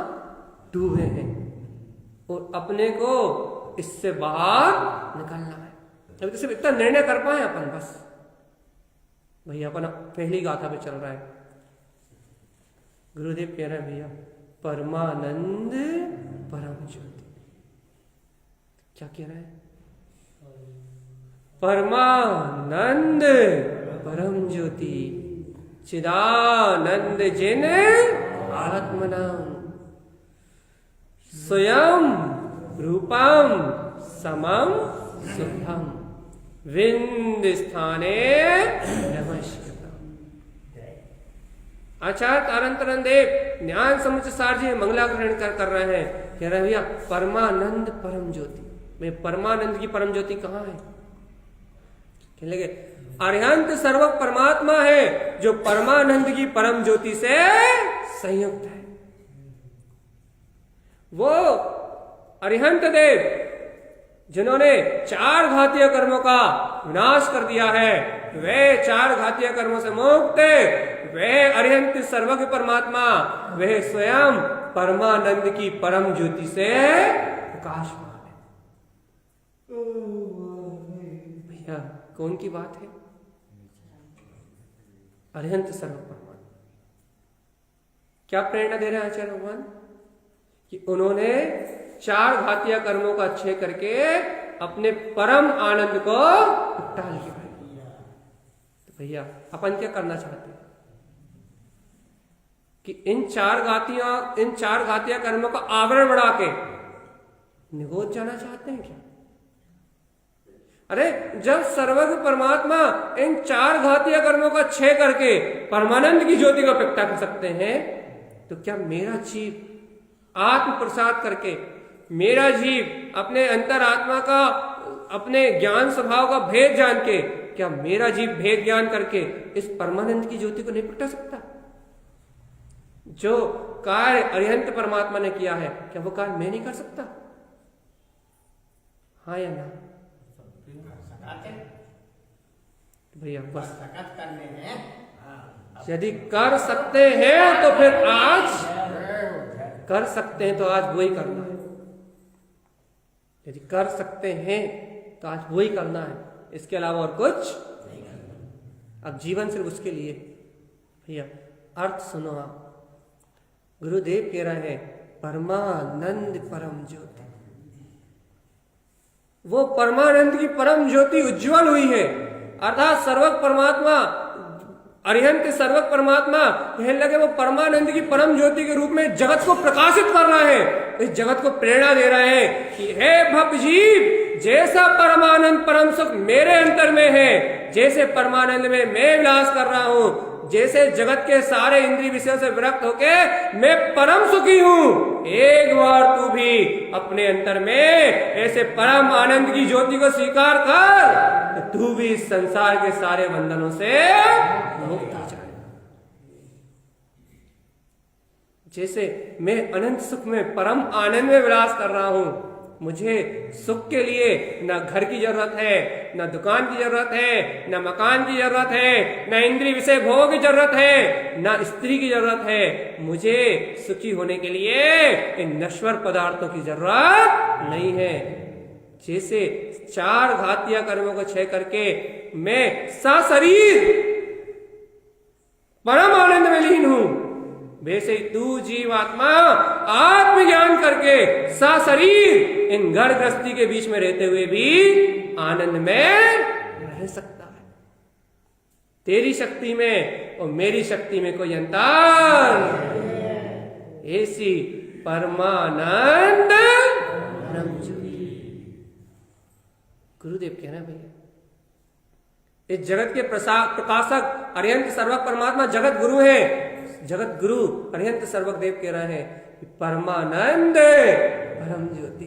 डूबे हैं और अपने को इससे बाहर निकलना है। अभी तो सिर्फ इतना निर्णय कर पाए अपन, बस भैया अपन पहली गाथा पे चल रहा है। गुरुदेव कह रहे हैं भैया परमानंद परम ज्योति। क्या कह रहे हैं? परमानंद परम ज्योति चिदानंद जिन आत्मनाम स्वयं रूपम समम सुखम विंद स्थाने नमस्कृतम। आचार्य तारंतरन देव ज्ञान समुच्चय सार जी मंगलाग्रहण कर रहे हैं। कह रहे हैं भैया परमानंद परम ज्योति में परमानंद की परम ज्योति कहाँ है? कहने लगे अरिहंत सर्वक परमात्मा है जो परमानंद की परम ज्योति से संयुक्त है। वो अरिहंत देव जिन्होंने 4 घातीय कर्मों का विनाश कर दिया है, वे 4 घातीय कर्मों से मुक्त, वे अरिहंत सर्वज्ञ परमात्मा, वे स्वयं परमानंद की परम ज्योति से प्रकाशमान है। भैया कौन की बात है? अरिहंत सर्व परमात्मा। क्या प्रेरणा दे रहे हैं आचार्य भगवान? कि उन्होंने 4 घातीय कर्मों का क्षय करके अपने परम आनंद को उपटा लिया है। तो भैया अपन क्या करना चाहते हैं कि इन 4 घातीय कर्मों का आवरण बढ़ा के निगोद जाना चाहते हैं क्या? अरे जब सर्वज्ञ परमात्मा इन 4 घातीय कर्मों का क्षय करके परमानंद की ज्योति को प्रकटा कर सकते हैं, तो क्या मेरा जीव आत्म प्रसाद करके, मेरा जीव अपने अंतरात्मा का, अपने ज्ञान स्वभाव का भेद जान के, क्या मेरा जीव भेद ज्ञान करके इस परमानंद की ज्योति को नहीं प्रकटा सकता? जो कार्य अरिहंत परमात्मा ने किया है, क्या वो कार्य मैं नहीं कर सकता? हाँ या ना? भैया बस यदि कर सकते हैं तो फिर आज कर सकते हैं, तो आज वही करना है। यदि कर सकते हैं तो आज वही करना है, इसके अलावा और कुछ नहीं करना। अब जीवन सिर्फ उसके लिए। भैया अर्थ सुनो आप। गुरुदेव कह रहे हैं परमानंद परम ज्योति। वो परमानंद की परम ज्योति उज्जवल हुई है, अर्थात सर्वज्ञ परमात्मा, अरिहंत सर्वज्ञ परमात्मा कहने लगे वो परमानंद की परम ज्योति के रूप में जगत को प्रकाशित कर रहा है। इस जगत को प्रेरणा दे रहे हैं कि हे भक्त जीव, जैसा परमानंद परम सुख मेरे अंतर में है, जैसे परमानंद में मैं विलास कर रहा हूं, जैसे जगत के सारे इंद्रिय विषयों से विरक्त होके मैं परम सुखी हूं, एक बार तू भी अपने अंतर में ऐसे परम आनंद की ज्योति को स्वीकार कर, तो तू भी इस संसार के सारे बंधनों से मुक्त हो जाएगा। जैसे मैं अनंत सुख में, परम आनंद में विलास कर रहा हूं, मुझे सुख के लिए ना घर की जरूरत है, ना दुकान की जरूरत है, ना मकान की जरूरत है, ना इंद्रिय विषय भोग की जरूरत है, ना स्त्री की जरूरत है। मुझे सुखी होने के लिए इन नश्वर पदार्थों की जरूरत नहीं है। जैसे 4 घातीय कर्मों को क्षय करके मैं सशरीर परम आनंद में लीन हूं, वैसे तू जीवात्मा आत्मज्ञान करके सशरीर इन घर गृहस्थी के बीच में रहते हुए भी आनंद में रह सकता है। तेरी शक्ति में और मेरी शक्ति में कोई अंतर नहीं। ऐसी परमानंद परम ज्योति। गुरुदेव कह रहे हैं भैया इस जगत के प्रकाशक अरिहंत सर्वज्ञ परमात्मा जगत गुरु है। जगत गुरु अरिहंत सर्वज्ञ देव कह रहे हैं कि परमानंद परम ज्योति।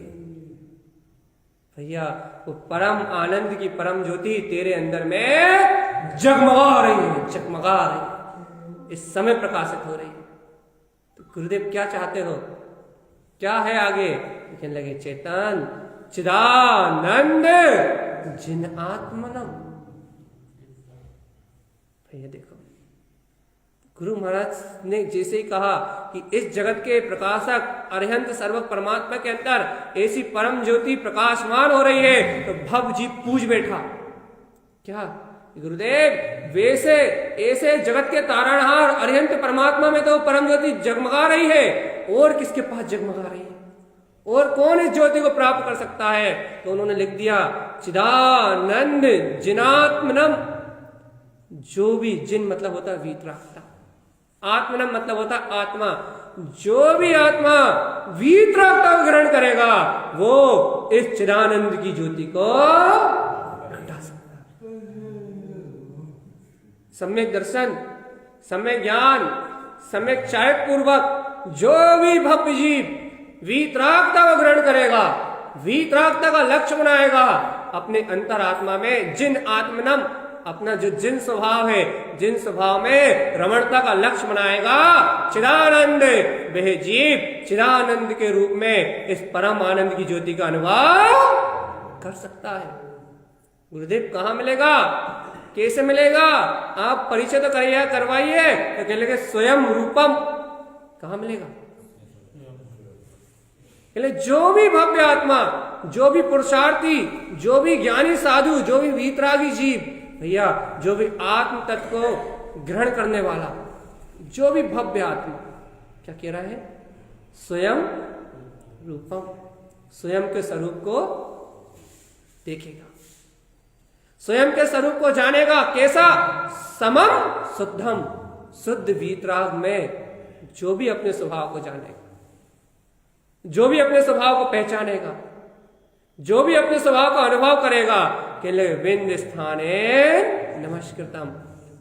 भैया वो परम आनंद की परम ज्योति तेरे अंदर में जगमगा रही है, जगमगा रही है, इस समय प्रकाशित हो रही है। तो गुरुदेव क्या चाहते हो, क्या है आगे? कहने लगे चेतन चिदानंद जिन आत्मनम। भैया देखो गुरु महाराज ने जैसे ही कहा कि इस जगत के प्रकाशक अरिहंत सर्व परमात्मा के अंदर ऐसी परम ज्योति प्रकाशमान हो रही है, तो भव जी पूज बैठा। क्या गुरुदेव, वैसे ऐसे जगत के तारणहार अरिहंत परमात्मा में तो परम ज्योति जगमगा रही है, और किसके पास जगमगा रही है, और कौन इस ज्योति को प्राप्त कर सकता है? तो उन्होंने लिख दिया, चिदानंद जिनात्मनम। जो भी, जिन मतलब होता है वीतरागता, आत्मनम मतलब होता आत्मा। जो भी आत्मा वीतरागता को ग्रहण करेगा वो इस चिदानंद की ज्योति को घटा सकता है। सम्यक दर्शन, सम्यक ज्ञान, सम्यक चायक पूर्वक जो भी भव्य जीव वीतरागता को ग्रहण करेगा, वीतरागता का लक्ष्य बनाएगा अपने अंतरात्मा में, जिन आत्मनम, अपना जो जिन स्वभाव है, जिन स्वभाव में रमणता का लक्ष्य बनाएगा, चिदानंद, वह जीव चिदानंद के रूप में इस परम आनंद की ज्योति का अनुभव कर सकता है। गुरुदेव कहाँ मिलेगा, कैसे मिलेगा? आप परिचय तो करिए, करवाइए, तो कह लेंगे स्वयं रूपम। कहाँ मिलेगा? जो भी भव्य आत्मा, जो भी पुरुषार्थी, जो भी ज्ञानी साधु, जो भी वीतरागी जीव, भैया जो भी आत्म तत्व को ग्रहण करने वाला, जो भी भव्य आत्मा, क्या कह रहा है? स्वयं रूपम, स्वयं के स्वरूप को देखेगा, स्वयं के स्वरूप को जानेगा। कैसा? समम शुद्धम, शुद्ध वीतराग में जो भी अपने स्वभाव को जानेगा, जो भी अपने स्वभाव को पहचानेगा, जो भी अपने स्वभाव का अनुभव करेगा, केले विंद स्थाने नमस्कृतम,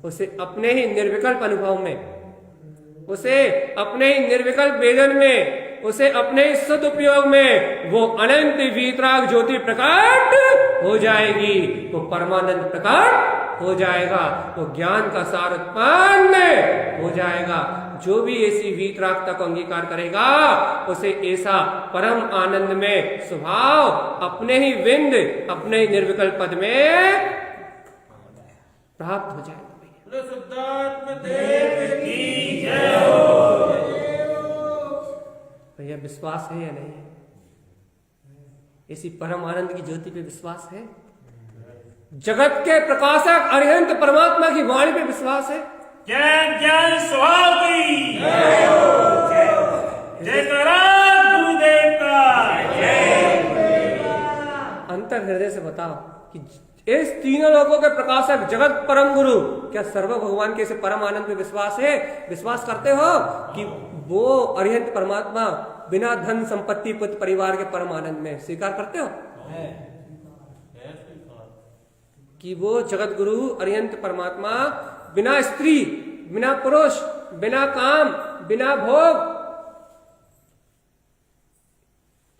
उसे अपने ही निर्विकल्प अनुभव में, उसे अपने ही निर्विकल्प वेदन में, उसे अपने ही सदुपयोग में वो अनंत वीतराग ज्योति प्रकट हो जाएगी, वो परमानंद प्रकट हो जाएगा, वो ज्ञान का सार उत्पन्न हो जाएगा। जो भी ऐसी वीतरागता को अंगीकार करेगा उसे ऐसा परम आनंद में स्वभाव अपने ही विंद, अपने ही निर्विकल्प पद में प्राप्त हो जाएगा। भैया विश्वास है या नहीं? ऐसी परम आनंद की ज्योति पे विश्वास है? जगत के प्रकाशक अरिहंत परमात्मा की वाणी पे विश्वास है? जय जय स्वभाव की जय गुरुदेव का अंतर हृदय से बताओ कि इस तीनों लोगों के प्रकाशक जगत परम गुरु, क्या सर्व भगवान के इसे परम आनंद में विश्वास है? विश्वास करते हो कि वो अरिहंत परमात्मा बिना धन संपत्ति पुत्र परिवार के परम आनंद में स्वीकार करते हो कि वो जगत गुरु अरिहंत परमात्मा बिना स्त्री, बिना पुरुष, बिना काम, बिना भोग,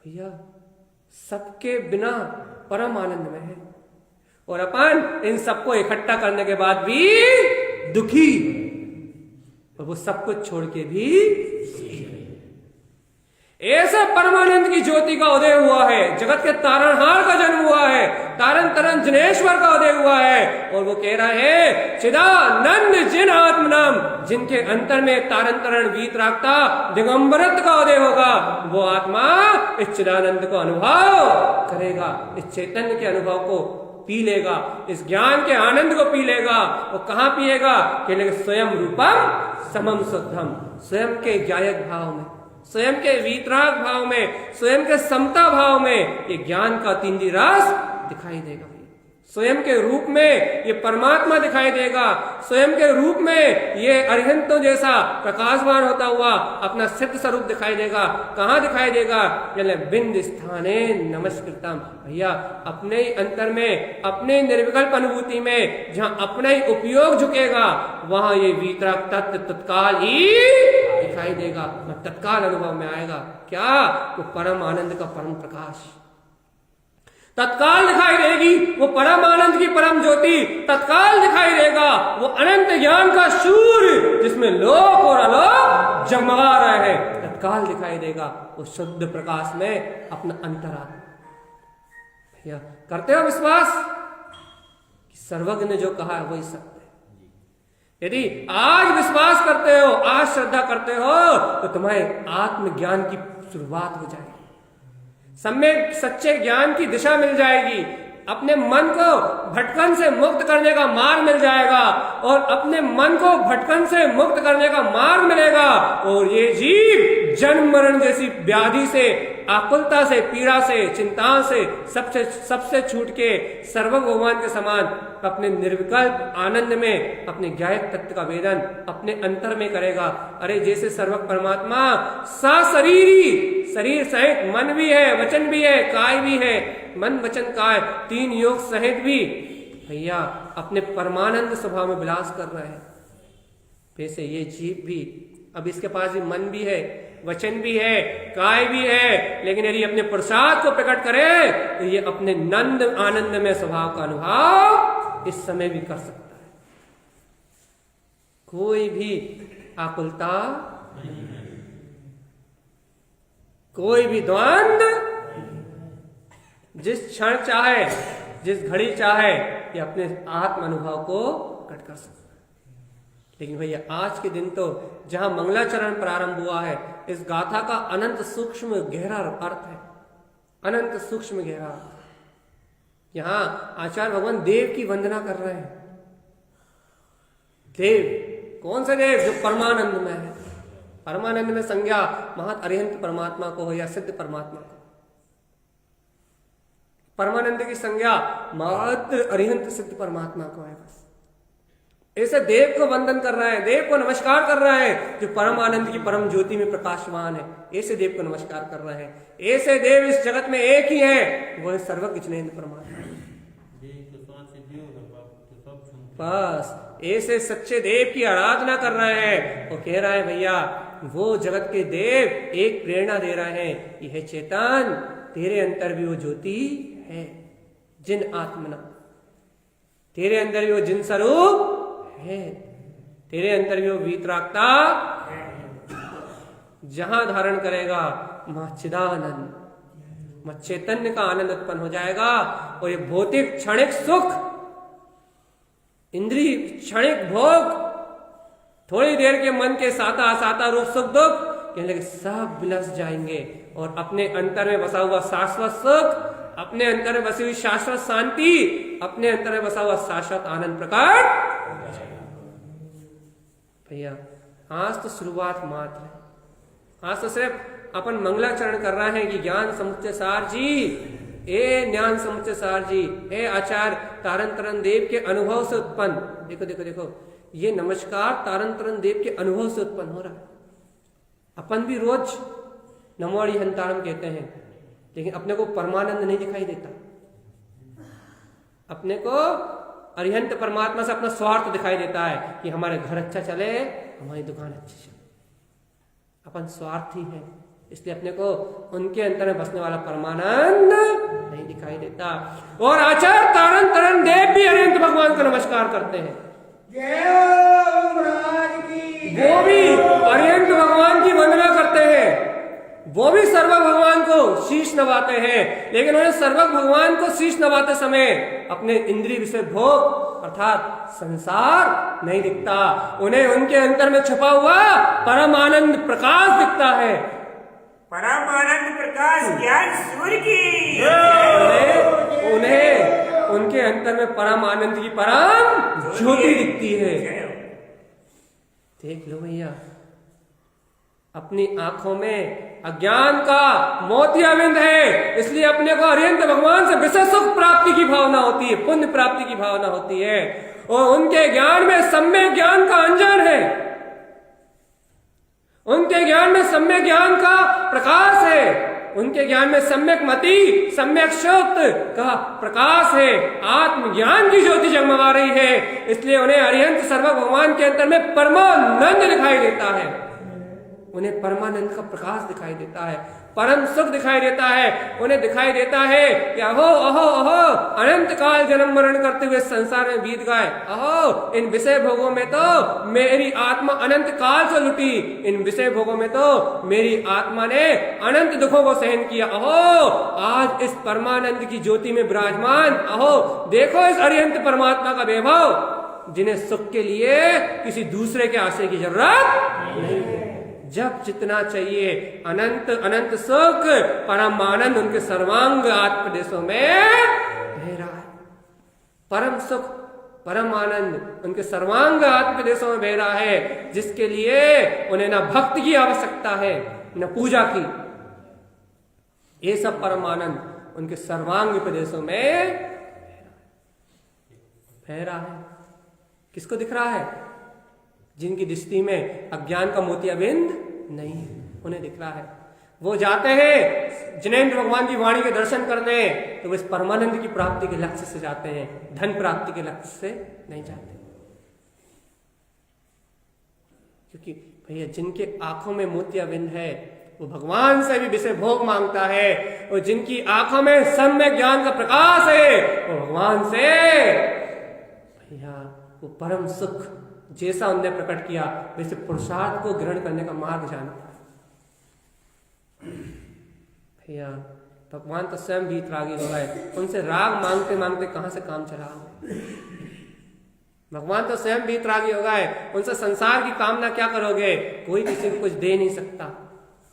भैया सबके बिना परम आनंद में है, और अपन इन सबको इकट्ठा करने के बाद भी दुखी, और वो सब कुछ छोड़ के भी ऐसे परमानंद की ज्योति का उदय हुआ है, जगत के तारणहार का जन्म हुआ है, तारण तरण जनेश्वर का उदय हुआ है, और वो कह रहा है चिदानंद जिन आत्मनाम, जिनके अंतर में तारण तरण वीतरागता दिगंबरत्व का उदय होगा, वो आत्मा इस चिदानंद को अनुभव करेगा, इस चैतन्य के अनुभव को पी लेगा, इस ज्ञान के आनंद को पी लेगा। वो कहाँ पिएगा? कहने स्वयं रूपम समम शुद्धम, स्वयं के ज्ञायक भाव में, स्वयं के वीतराग भाव में, स्वयं के समता भाव में ये ज्ञान का तीनदी रस दिखाई देगा। स्वयं के रूप में ये परमात्मा दिखाई देगा, स्वयं के रूप में ये अरिहंतों जैसा प्रकाशवान होता हुआ अपना सिद्ध स्वरूप दिखाई देगा। कहाँ दिखाई देगा? बिंद स्थाने नमस्कृतम, भैया अपने ही अंतर में, अपने निर्विकल्प अनुभूति में जहाँ अपना ही उपयोग झुकेगा, वहां ये वीतराग तत्व तत्काल ही दिखाई देगा, तत्काल अनुभव में आएगा। क्या? वो परम आनंद का परम प्रकाश तत्काल दिखाई देगी, वो परम आनंद की परम ज्योति तत्काल दिखाई देगा, वो अनंत ज्ञान का सूर्य जिसमें लोक और अलोक जगमगा रहे हैं तत्काल दिखाई देगा, वो शुद्ध प्रकाश में अपना अंतरात्मा। भैया करते हो विश्वास कि सर्वज्ञ ने जो कहा है वही सत्य है? यदि आज विश्वास करते हो, आज श्रद्धा करते हो, तो तुम्हारे आत्मज्ञान की शुरुआत हो जाएगी, सम्यक सच्चे ज्ञान की दिशा मिल जाएगी, अपने मन को भटकन से मुक्त करने का मार्ग मिल जाएगा, और अपने मन को भटकन से मुक्त करने का मार्ग मिलेगा, और ये जीव जन्म मरण जैसी व्याधि से, आकुलता से, पीड़ा से, चिंताओं से, सबसे छूट के सर्व भगवान के समान अपने निर्विकल्प आनंद में अपने ज्ञायक तत्व का वेदन अपने अंतर में करेगा। अरे जैसे सर्व परमात्मा सशरीरी, शरीर सहित मन भी है, वचन भी है, काय भी है, मन वचन काय तीन योग सहित भी भैया अपने परमानंद स्वभाव में विलास कर रहे हैं। वैसे ये जीव भी, अब इसके पास भी मन भी है, वचन भी है, काय भी है, लेकिन यदि अपने प्रसाद को प्रकट करे तो ये अपने नंद आनंद में स्वभाव का अनुभव इस समय भी कर सकता है। कोई भी आकुलता, कोई भी द्वंद्व, जिस क्षण चाहे, जिस घड़ी चाहे, ये अपने आत्म अनुभव को प्रकट कर सकता है। लेकिन भैया आज के दिन तो जहां मंगलाचरण प्रारंभ हुआ है, इस गाथा का अनंत सूक्ष्म गहरा अर्थ है, अनंत सूक्ष्म गहरा अर्थ। यहां आचार्य भगवान देव की वंदना कर रहे हैं। देव, कौन सा देव? जो परमानंद में है। परमानंद में संज्ञा महत अरिहंत परमात्मा को हो या सिद्ध परमात्मा को। परमानंद की संज्ञा महत अरिहंत सिद्ध परमात्मा को है। बस ऐसे देव को वंदन कर रहे हैं, देव को नमस्कार कर रहे हैं जो परम आनंद की परम ज्योति में प्रकाशमान है। ऐसे देव को नमस्कार कर रहे हैं। ऐसे देव इस जगत में एक ही है, वो है सर्वज्ञ जिनेंद्र परमात्मा। बस ऐसे सच्चे देव की आराधना कर रहे हैं। वो कह रहा है भैया वो जगत के देव एक प्रेरणा दे रहे हैं, यह चेतन तेरे अंतर भी वो ज्योति है, जिन आत्मना, तेरे अंदर भी वो जिन स्वरूप है, तेरे अंदर भी वो वीतरागता है। जहां धारण करेगा चिदानंद, चैतन्य का आनंद उत्पन्न हो जाएगा। और ये भौतिक क्षणिक सुख, इंद्रिय क्षणिक भोग, थोड़ी देर के मन के साता रूप सुख दुख कहने लगे, सब विलस जाएंगे और अपने अंतर में बसा हुआ शाश्वत सुख, अपने अंतर में बसी हुई शाश्वत शांति, अपने अंतर में बसा हुआ शाश्वत आनंद प्रकट। भैया आज तो शुरुआत मात्र है। आज तो सिर्फ अपन मंगलाचरण कर रहे हैं कि ज्ञान समुच्चय सार जी, ए ज्ञान समुच्चय सार जी, ए आचार्य तारण तरण देव के अनुभव से उत्पन्न, देखो देखो देखो, ये नमस्कार तारण तरण देव के अनुभव से उत्पन्न हो रहा है। अपन भी रोज नमो अरिहंतारम कहते हैं, लेकिन अपने को परमानंद नहीं दिखाई देता। अपने को अरिहंत परमात्मा से अपना स्वार्थ दिखाई देता है कि हमारे घर अच्छा चले, हमारी दुकान अच्छी चले। अपन स्वार्थी है, इसलिए अपने को उनके अंतर में बसने वाला परमानंद नहीं दिखाई देता। और आचार्य तारण तरण देव भी अरिहंत भगवान को नमस्कार करते हैं। वो भी अरिहंत भगवान की वंदना करते हैं, वो भी सर्वज्ञ भगवान को शीश नवाते हैं। लेकिन उन्हें सर्वज्ञ भगवान को शीश नवाते समय अपने इंद्रिय विषय भोग अर्थात संसार नहीं दिखता, उन्हें उनके अंतर में छुपा हुआ परम आनंद प्रकाश दिखता है। परम आनंद प्रकाश ज्ञान सूर्य की, उन्हें उनके अंतर में परम आनंद की परम ज्योति दिखती है। देख लो भैया, अपनी आंखों में अज्ञान का मोतियाबिंद है, इसलिए अपने को अरिहंत भगवान से विशेष सुख प्राप्ति की भावना होती है, पुण्य प्राप्ति की भावना होती है। और उनके ज्ञान में सम्यक ज्ञान का अंजन है, उनके ज्ञान में सम्यक ज्ञान का प्रकाश है, उनके ज्ञान में सम्यक मति, सम्यक शुद्ध का प्रकाश है। आत्मज्ञान की ज्योति जगमगा रही है, इसलिए उन्हें अरिहंत सर्वज्ञ भगवान के अंतर में परमानंद दिखाई देता है, उन्हें परमानंद का प्रकाश दिखाई देता है, परम सुख दिखाई देता है। उन्हें दिखाई देता है कि अहो अहो अहो अनंत काल जन्म मरण करते हुए संसार में बीत गए, अहो इन विषय भोगों में तो मेरी आत्मा अनंत काल से लुटी, इन विषय भोगों में तो मेरी आत्मा ने अनंत दुखों को सहन किया। अहो आज इस परमानंद की ज्योति में विराजमान, अहो देखो इस अरिहंत परमात्मा का वैभव, जिन्हें सुख के लिए किसी दूसरे के आश्रय की जरूरत नहीं है। जब जितना चाहिए अनंत अनंत सुख परम आनंद उनके सर्वांग आत्मदेशों में बह रहा है। परम सुख परम आनंद उनके सर्वांग आत्मदेशों में बह रहा है, जिसके लिए उन्हें न भक्ति की आवश्यकता है न पूजा की। ये सब परम आनंद उनके सर्वांग प्रदेशों में बह रहा है। किसको दिख रहा है? जिनकी दृष्टि में अज्ञान का मोतियाबिंद नहीं है, उन्हें दिख रहा है। वो जाते हैं जिनेंद्र भगवान की वाणी के दर्शन करने, तो वो इस परमानंद की प्राप्ति के लक्ष्य से जाते हैं, धन प्राप्ति के लक्ष्य से नहीं जाते। क्योंकि भैया जिनके आंखों में मोतियाबिंद है वो भगवान से भी विषय भोग मांगता है, और जिनकी आंखों में सम्यक ज्ञान का प्रकाश है वो भगवान से भैया वो परम सुख जैसा उनने प्रकट किया वैसे पुरुषार्थ को ग्रहण करने का मार्ग जानता है। भैया भगवान तो स्वयं वीतरागी हो गए, उनसे राग मांगते मांगते कहां से काम चला। भगवान तो स्वयं वीतरागी हो गए, उनसे संसार की कामना क्या करोगे? कोई किसी को कुछ दे नहीं सकता।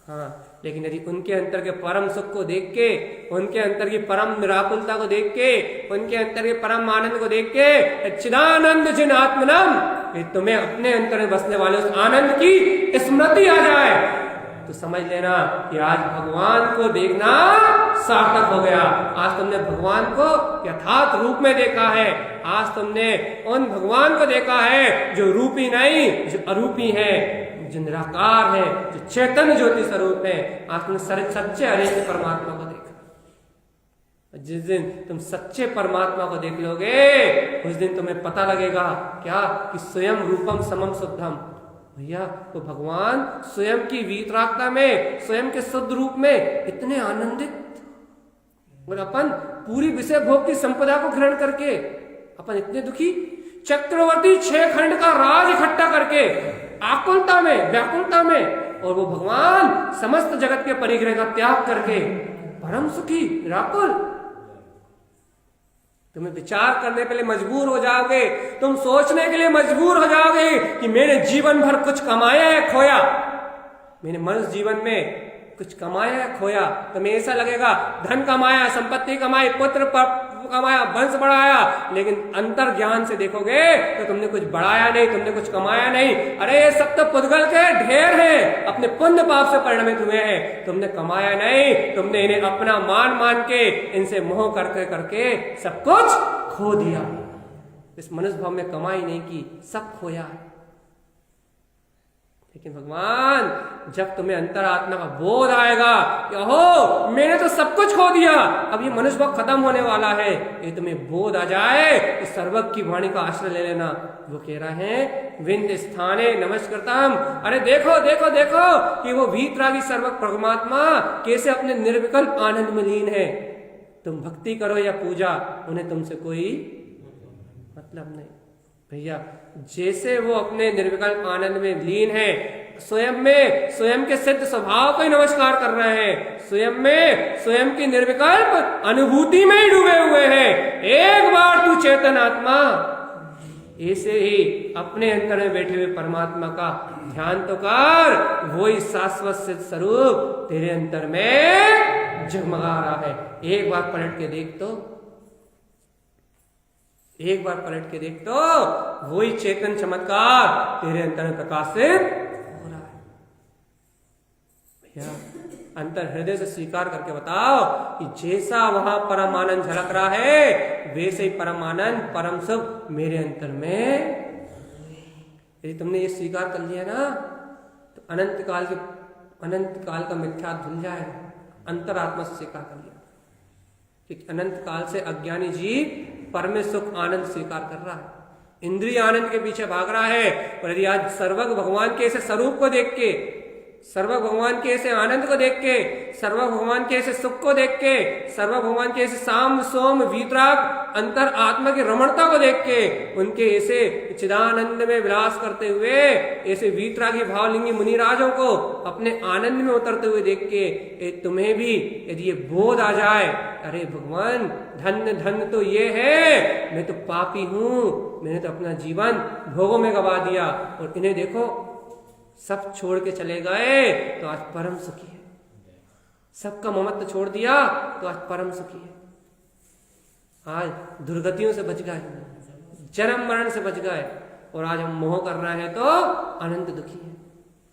हाँ, लेकिन यदि उनके अंतर के परम सुख को देख के, उनके अंतर की परम निराकुलता को देख के, उनके अंतर के परम आनंद को देख के, सच्चिदानंद जिन आत्मनम, ये तुम्हें अपने अंतर में बसने वाले उस आनंद की स्मृति आ जाए तो समझ लेना कि आज भगवान को देखना सार्थक हो गया। आज तुमने भगवान को यथार्थ रूप में देखा है। आज तुमने उन भगवान को देखा है जो रूपी नहीं, जो अरूपी है, जो निराकार है, जो चैतन्य ज्योति स्वरूप है। आज तुमने सच्चे अरेंज परमात्मा को देखा। जिस दिन तुम सच्चे परमात्मा को देख लोगे उस दिन तुम्हें पता लगेगा क्या कि स्वयं रूपम समम शुद्धम। भैया तो भगवान स्वयं की वीतरागता में, स्वयं के शुद्ध रूप में इतने आनंदित, और अपन पूरी विषय भोग की संपदा को ग्रहण करके अपन इतने दुखी। चक्रवर्ती 6 खंड का राज इकट्ठा करके आकुलता में, व्याकुलता में, और वो भगवान समस्त जगत के परिग्रह का त्याग करके परम सुखी निराकुल। तुम्हें विचार करने के लिए मजबूर हो जाओगे, तुम सोचने के लिए मजबूर हो जाओगे कि मैंने जीवन भर कुछ कमाया है खोया, मैंने मनुष्य जीवन में कुछ कमाया है खोया। तुम्हें ऐसा लगेगा धन कमाया, संपत्ति कमाई, पुत्र कमाया, वंश बढ़ाया, लेकिन अंतर ज्ञान से देखोगे तो तुमने कुछ बढ़ाया नहीं, तुमने कुछ कमाया नहीं। अरे ये सब तो पुद्गल के ढेर हैं, अपने पुण्य पाप से परिणमित हुए हैं, तुमने कमाया नहीं। तुमने इन्हें अपना मान मान के इनसे मोह करके करके सब कुछ खो दिया। इस मनुष्य भाव में कमाई नहीं की, सब खोया। लेकिन भगवान जब तुम्हें अंतरात्मा का बोध आएगा कि ओहो मैंने तो सब कुछ खो दिया, अब ये मनुष्य भाव खत्म होने वाला है, ये तुम्हें बोध आ जाए तो सर्वज्ञ की वाणी का आश्रय ले लेना। वो कह रहे हैं विंद स्थाने नमस्कृतम। अरे देखो देखो देखो कि वो वीतरागी सर्वज्ञ परमात्मा कैसे अपने निर्विकल्प आनंद में लीन है। तुम भक्ति करो या पूजा, उन्हें तुमसे कोई मतलब नहीं। भैया जैसे वो अपने निर्विकल्प आनंद में लीन है, स्वयं में स्वयं के सिद्ध स्वभाव को ही नमस्कार कर रहे हैं, स्वयं में स्वयं की निर्विकल्प अनुभूति में ही डूबे हुए हैं। एक बार तू चेतन आत्मा ऐसे ही अपने अंतर में बैठे हुए परमात्मा का ध्यान तो कर, वही शाश्वत सिद्ध स्वरूप तेरे अंतर में जगमगा रहा है। एक बार पलट के देख तो, एक बार पलट के देख तो वही चेतन चमत्कार तेरे अंतर में प्रकाशित हो रहा है। भैया अंतर हृदय से स्वीकार करके बताओ कि जैसा वहां परम आनंद झलक रहा है वैसे ही परम आनंद परम सुख मेरे अंतर में। यदि तुमने ये स्वीकार कर लिया ना तो अनंत काल का मिथ्या धुल जाएगा। अंतरात्मा से स्वीकार कर लिया कि अनंत काल से अज्ञानी जीव परम सुख आनंद स्वीकार कर रहा है, इंद्रिय आनंद के पीछे भाग रहा है। और यदि आज सर्वज्ञ भगवान के ऐसे स्वरूप को देख के सर्व भगवान के ऐसे आनंद को देख के, सर्व भगवान के ऐसे सुख को देख के, सर्व भगवान के ऐसे साम सोम वीतराग अंतर आत्मा की रमणता को देख के, उनके ऐसे चिदानंद में विलास करते हुए ऐसे वीतरागी भावलिंगी मुनिराजों को अपने आनंद में उतरते हुए देख के तुम्हें भी यदि ये बोध आ जाए, अरे भगवान धन्य धन्य तो ये है, मैं तो पापी हूं, मैंने तो अपना जीवन भोगों में गवा दिया और इन्हें देखो सब छोड़ के चले गए तो आज परम सुखी है, सबका ममत्व छोड़ दिया तो आज परम सुखी है। आज दुर्गतियों से बच गए, जन्म मरण से बच गए और आज हम मोह कर रहे हैं तो अनंत दुखी है,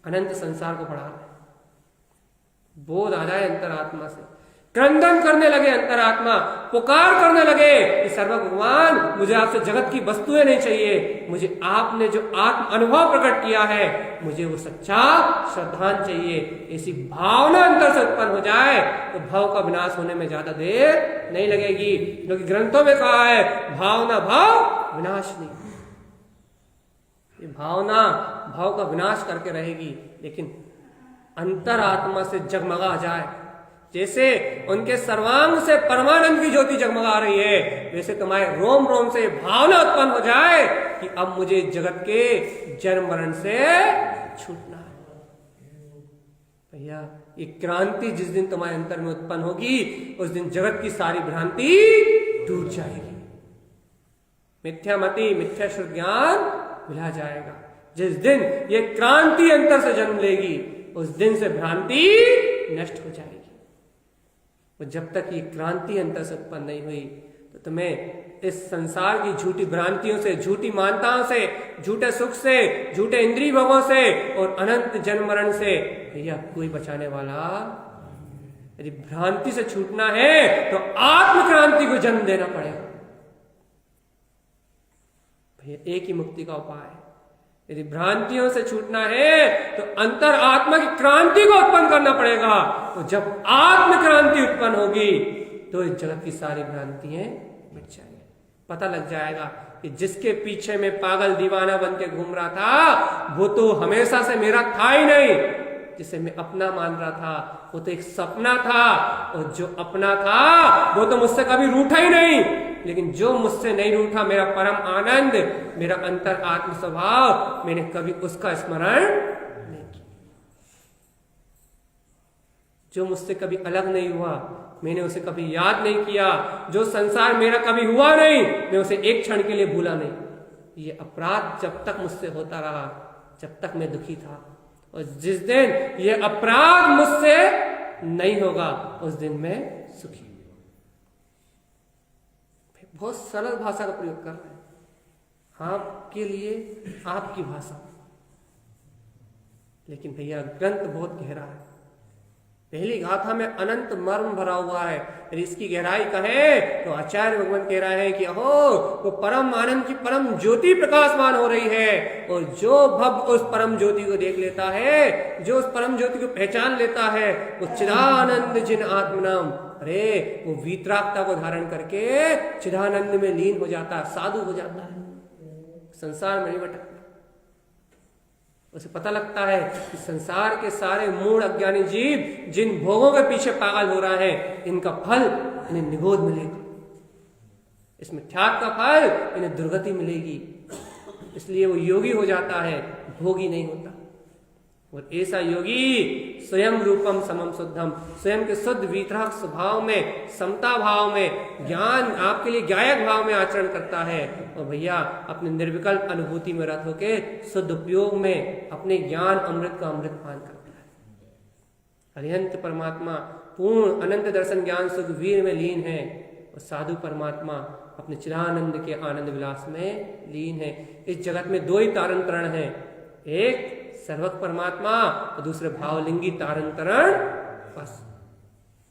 अनंत संसार को बढ़ा रहे हैं। बोध आ जाए अंतरात्मा से, क्रंदन करने लगे अंतरात्मा, पुकार करने लगे कि सर्व भगवान मुझे आपसे जगत की वस्तुएं नहीं चाहिए, मुझे आपने जो आत्म अनुभव प्रकट किया है मुझे वो सच्चा श्रद्धांजलि चाहिए। ऐसी भावना अंतर से उत्पन्न हो जाए तो भाव का विनाश होने में ज्यादा देर नहीं लगेगी, क्योंकि ग्रंथों में कहा है भावना भाव विनाश नहीं, ये भावना भाव का विनाश करके रहेगी। लेकिन अंतरात्मा से जगमगा जाए, जैसे उनके सर्वांग से परमानंद की ज्योति जगमगा रही है, वैसे तुम्हारे रोम रोम से भावना उत्पन्न हो जाए कि अब मुझे जगत के जन्म मरण से छूटना है। भैया ये क्रांति जिस दिन तुम्हारे अंतर में उत्पन्न होगी उस दिन जगत की सारी भ्रांति टूट जाएगी, मिथ्यामति मिथ्या शुद्ध ज्ञान मिला जाएगा। जिस दिन ये क्रांति अंतर से जन्म लेगी उस दिन से भ्रांति नष्ट हो जाएगी। और जब तक ये क्रांति अंतर से उत्पन्न नहीं हुई तो तुम्हें इस संसार की झूठी भ्रांतियों से, झूठी मान्यताओं से, झूठे सुख से, झूठे इंद्रिय भोगों से और अनंत जन्म मरण से भैया कोई बचाने वाला। यदि भ्रांति से छूटना है तो आत्म क्रांति को जन्म देना पड़ेगा। भैया एक ही मुक्ति का उपाय है, यदि भ्रांतियों से छूटना है तो अंतर आत्मा की क्रांति को उत्पन्न करना पड़ेगा। तो जब आत्म क्रांति उत्पन्न होगी तो इस जगत की सारी भ्रांतियां मिट जाएंगी। पता लग जाएगा कि जिसके पीछे में पागल दीवाना बन के घूम रहा था वो तो हमेशा से मेरा था ही नहीं, जिसे मैं अपना मान रहा था वो तो एक सपना था, और जो अपना था वो तो मुझसे कभी रूठा ही नहीं। लेकिन जो मुझसे नहीं रूठा, मेरा परम आनंद, मेरा अंतर आत्म स्वभाव, मैंने कभी उसका स्मरण नहीं किया। जो मुझसे कभी अलग नहीं हुआ, मैंने उसे कभी याद नहीं किया। जो संसार मेरा कभी हुआ नहीं, मैं उसे एक क्षण के लिए भूला नहीं। ये अपराध जब तक मुझसे होता रहा, जब तक मैं दुखी था, और जिस दिन ये अपराध मुझसे नहीं होगा उस दिन मैं सुखी। बहुत सरल भाषा का प्रयोग कर रहे हैं आपके लिए, आपकी भाषा, लेकिन भैया ग्रंथ बहुत गहरा है। पहली गाथा में अनंत मर्म भरा हुआ है। यदि इसकी गहराई कहें तो आचार्य भगवान कह रहे हैं कि अहो वो परम आनंद की परम ज्योति प्रकाशमान हो रही है, और जो भव उस परम ज्योति को देख लेता है, जो उस परम ज्योति को पहचान लेता है, वो चिदानंद जिन आत्मनाम, अरे वो वीतरागता को धारण करके चिदानंद में लीन हो जाता है, साधु हो जाता है, संसार में नहीं भटकता। उसे पता लगता है कि संसार के सारे मूढ़ अज्ञानी जीव जिन भोगों के पीछे पागल हो रहे हैं, इनका फल इन्हें निगोद मिलेगा, इस मिथ्यात्व का फल इन्हें दुर्गति मिलेगी। इसलिए वो योगी हो जाता है, भोगी नहीं होता। और ऐसा योगी स्वयं रूपम समम शुद्धम, स्वयं के शुद्ध वीतराग स्वभाव में, समता भाव में, ज्ञान आपके लिए ज्ञायक भाव में आचरण करता है। और भैया अपने निर्विकल्प अनुभूति में रत होके शुद्ध उपयोग में अपने ज्ञान अमृत का अमृत पान करता है। अरिहंत परमात्मा पूर्ण अनंत दर्शन ज्ञान सुख वीर में लीन है, और साधु परमात्मा अपने चिदानंद के आनंद विलास में लीन है। इस जगत में दो ही तारण तरण है, एक सर्वक परमात्मा और दूसरे भावलिंगी तारण तरण, बस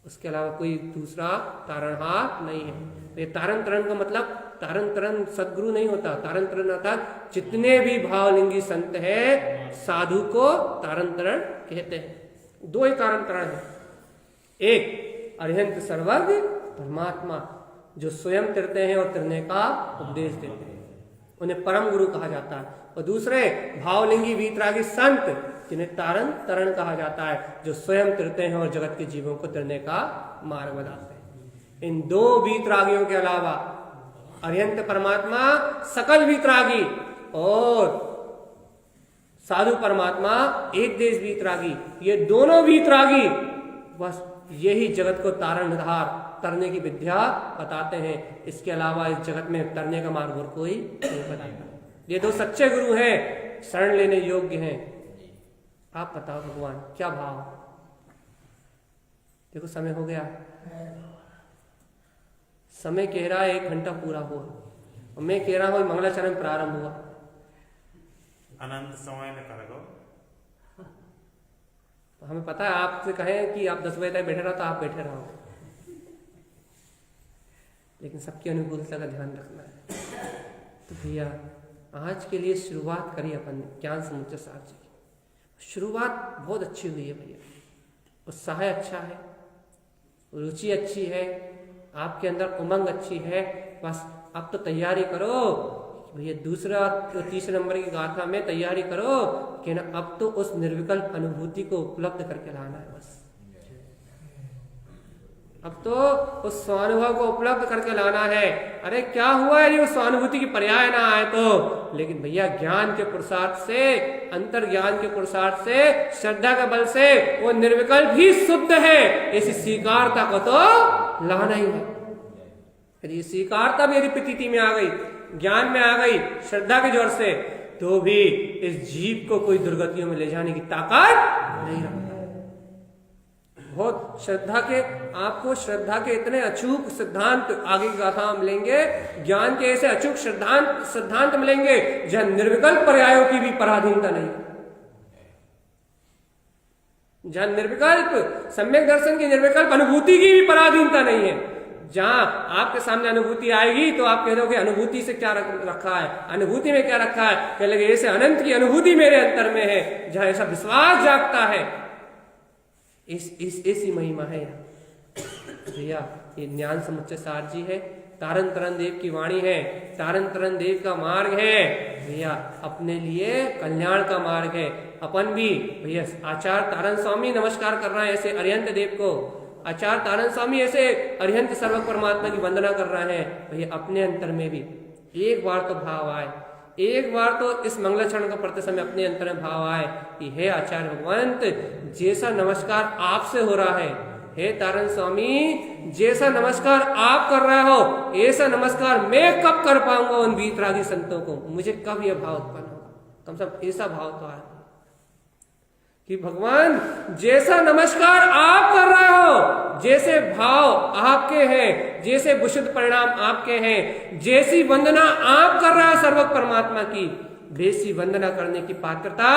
उसके अलावा कोई दूसरा तारणहार नहीं है। ये तारण तरण का मतलब तारण तरण सदगुरु नहीं होता। तारण तरण अर्थात जितने भी भावलिंगी संत है साधु को तारण तरण कहते हैं। दो ही तारण तरण है, एक अरिहंत सर्वज्ञ परमात्मा जो स्वयं तिरते हैं और तिरने का उपदेश देते हैं, उन्हें परम गुरु कहा जाता है। और दूसरे भावलिंगी वीतरागी संत जिन्हें तारण तरण कहा जाता है, जो स्वयं तैरते हैं और जगत के जीवों को तैरने का मार्ग बताते हैं। इन दो वीतरागियों के अलावा अरिहंत परमात्मा सकल वीतरागी और साधु परमात्मा एक देश वीतरागी, ये दोनों वीतरागी बस यही जगत को तारण धार तरने की विद्या बताते हैं। इसके अलावा इस जगत में तरने का मार्ग और कोई नहीं बताता। ये दो सच्चे गुरु हैं, शरण लेने योग्य हैं। आप बताओ भगवान क्या भाव। देखो समय हो गया, समय कह रहा है 1 घंटा पूरा हुआ और मैं कह रहा हूं मंगलाचरण प्रारंभ हुआ। अनंत समय न करो। तो हमें पता है आपसे कहें कि आप 10 बजे तक बैठे रहो तो आप बैठे रहो, लेकिन सबकी अनुकूलता का ध्यान रखना है। तो भैया आज के लिए शुरुआत करी अपन ज्ञान समुच्चय सार जी की। शुरुआत बहुत अच्छी हुई है भैया, उत्साह अच्छा है, रुचि अच्छी है, आपके अंदर उमंग अच्छी है। बस अब तो तैयारी करो भैया, दूसरा तो 30 नंबर की गाथा में तैयारी करो कि ना अब तो उस निर्विकल्प अनुभूति को उपलब्ध करके लाना है। बस अब तो उस स्वानुभव को उपलब्ध करके लाना है। अरे क्या हुआ यदि उस स्वानुभूति की पर्याय ना आए तो, लेकिन भैया ज्ञान के पुरुषार्थ से, अंतर ज्ञान के पुरुषार्थ से, श्रद्धा के बल से वो निर्विकल्प ही शुद्ध है, ऐसी स्वीकारता को तो लाना ही है। यदि स्वीकारता भी यदि प्रतीति में आ गई, ज्ञान में आ गई, श्रद्धा के जोर से, तो भी इस जीव को कोई दुर्गतियों में ले जाने की ताकत नहीं रखता। बहुत श्रद्धा के, आपको श्रद्धा के इतने अचूक सिद्धांत आगे की गाथा मिलेंगे, ज्ञान के ऐसे अचूक सिद्धांत मिलेंगे जहां निर्विकल्प पर्यायों की भी पराधीनता नहीं, जहां निर्विकल्प सम्यक दर्शन की निर्विकल्प अनुभूति की भी पराधीनता नहीं है। जहां आपके सामने अनुभूति आएगी तो आप कह दोगे अनुभूति से क्या रखा है, अनुभूति में क्या रखा है, कह लगे ऐसे अनंत की अनुभूति मेरे अंतर में है। जहां ऐसा विश्वास जागता है, ऐसी महिमा है भैया। ये ज्ञान समुच्चय सार जी है, तारण तरण देव की वाणी है, तारण तरण देव का मार्ग है भैया, अपने लिए कल्याण का मार्ग है। अपन भी भैया आचार्य तारण स्वामी नमस्कार कर रहे हैं ऐसे अरिहंत देव को, आचार्य तारण स्वामी ऐसे अरिहंत सर्वक परमात्मा की वंदना कर रहे हैं भैया। अपने अंतर में भी एक बार तो भाव आए, एक बार तो इस मंगलाचरण का पढ़ते समय अपने अंतर में भाव आए कि हे आचार्य भगवंत, जैसा नमस्कार आपसे हो रहा है, हे तारण स्वामी जैसा नमस्कार आप कर रहे हो, ऐसा नमस्कार मैं कब कर पाऊंगा उन वीतरागी संतों को, मुझे कब यह भाव उत्पन्न होगा। कम से कम ऐसा भाव तो आए कि भगवान जैसा नमस्कार आप कर रहे हो, जैसे भाव आपके हैं, जैसे विशुद्ध परिणाम आपके हैं, जैसी वंदना आप कर रहे हो सर्वक परमात्मा की, वैसी वंदना करने की पात्रता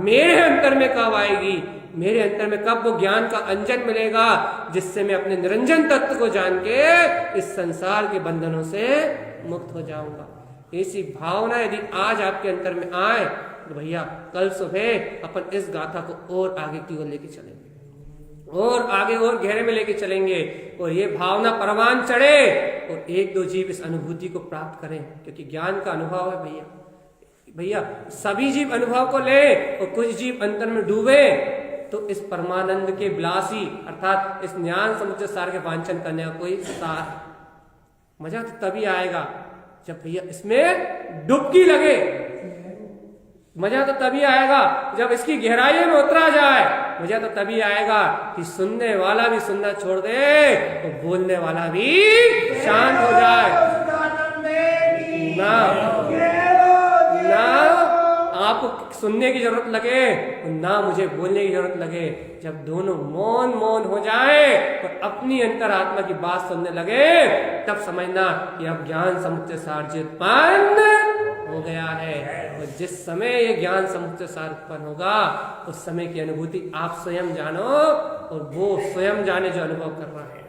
मेरे अंतर में कब आएगी, मेरे अंतर में कब वो ज्ञान का अंजन मिलेगा जिससे मैं अपने निरंजन तत्व को जान के इस संसार के बंधनों से मुक्त हो जाऊंगा। ऐसी भावना यदि आज आपके अंतर में आए तो भैया कल सुबह अपन इस गाथा को और आगे की ओर लेके चलेंगे, और आगे और गहरे में लेके चलेंगे, और ये भावना परवान चढ़े और 1-2 जीव इस अनुभूति को प्राप्त करें, क्योंकि ज्ञान का अनुभव है भैया। भैया सभी जीव अनुभव को ले और कुछ जीव अंतर में डूबे तो इस परमानंद के विलासी अर्थात इस ज्ञान समुच्चय सार के वांछन करने का कोई सार, मजा तो तभी आएगा जब भैया इसमें डुबकी लगे, मजा तो तभी आएगा जब इसकी गहराई में उतरा जाए, मजा तो तभी आएगा कि सुनने वाला भी सुनना छोड़ दे और बोलने वाला भी शांत हो जाए। ना आपको सुनने की जरूरत लगे ना मुझे बोलने की जरूरत लगे, जब दोनों मौन मौन हो जाए और अपनी अंतरात्मा की बात सुनने लगे, तब समझना कि अब ज्ञान समुच्चय सार उत्पन्न हो गया है। और जिस समय ये ज्ञान समुच्चय सार उत्पन्न होगा उस समय की अनुभूति आप स्वयं जानो और वो स्वयं जाने जो अनुभव कर रहा है,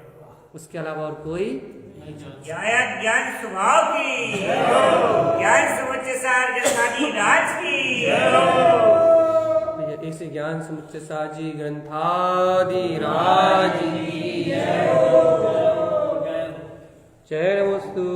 उसके अलावा और कोई नहीं जान। ज्ञान स्वभाव की, ज्ञान समुच्चय सार जसानी राज की, ऐसे ज्ञान समुच्चय सार जी ग्रंथादि राज की जय नमोस्तु।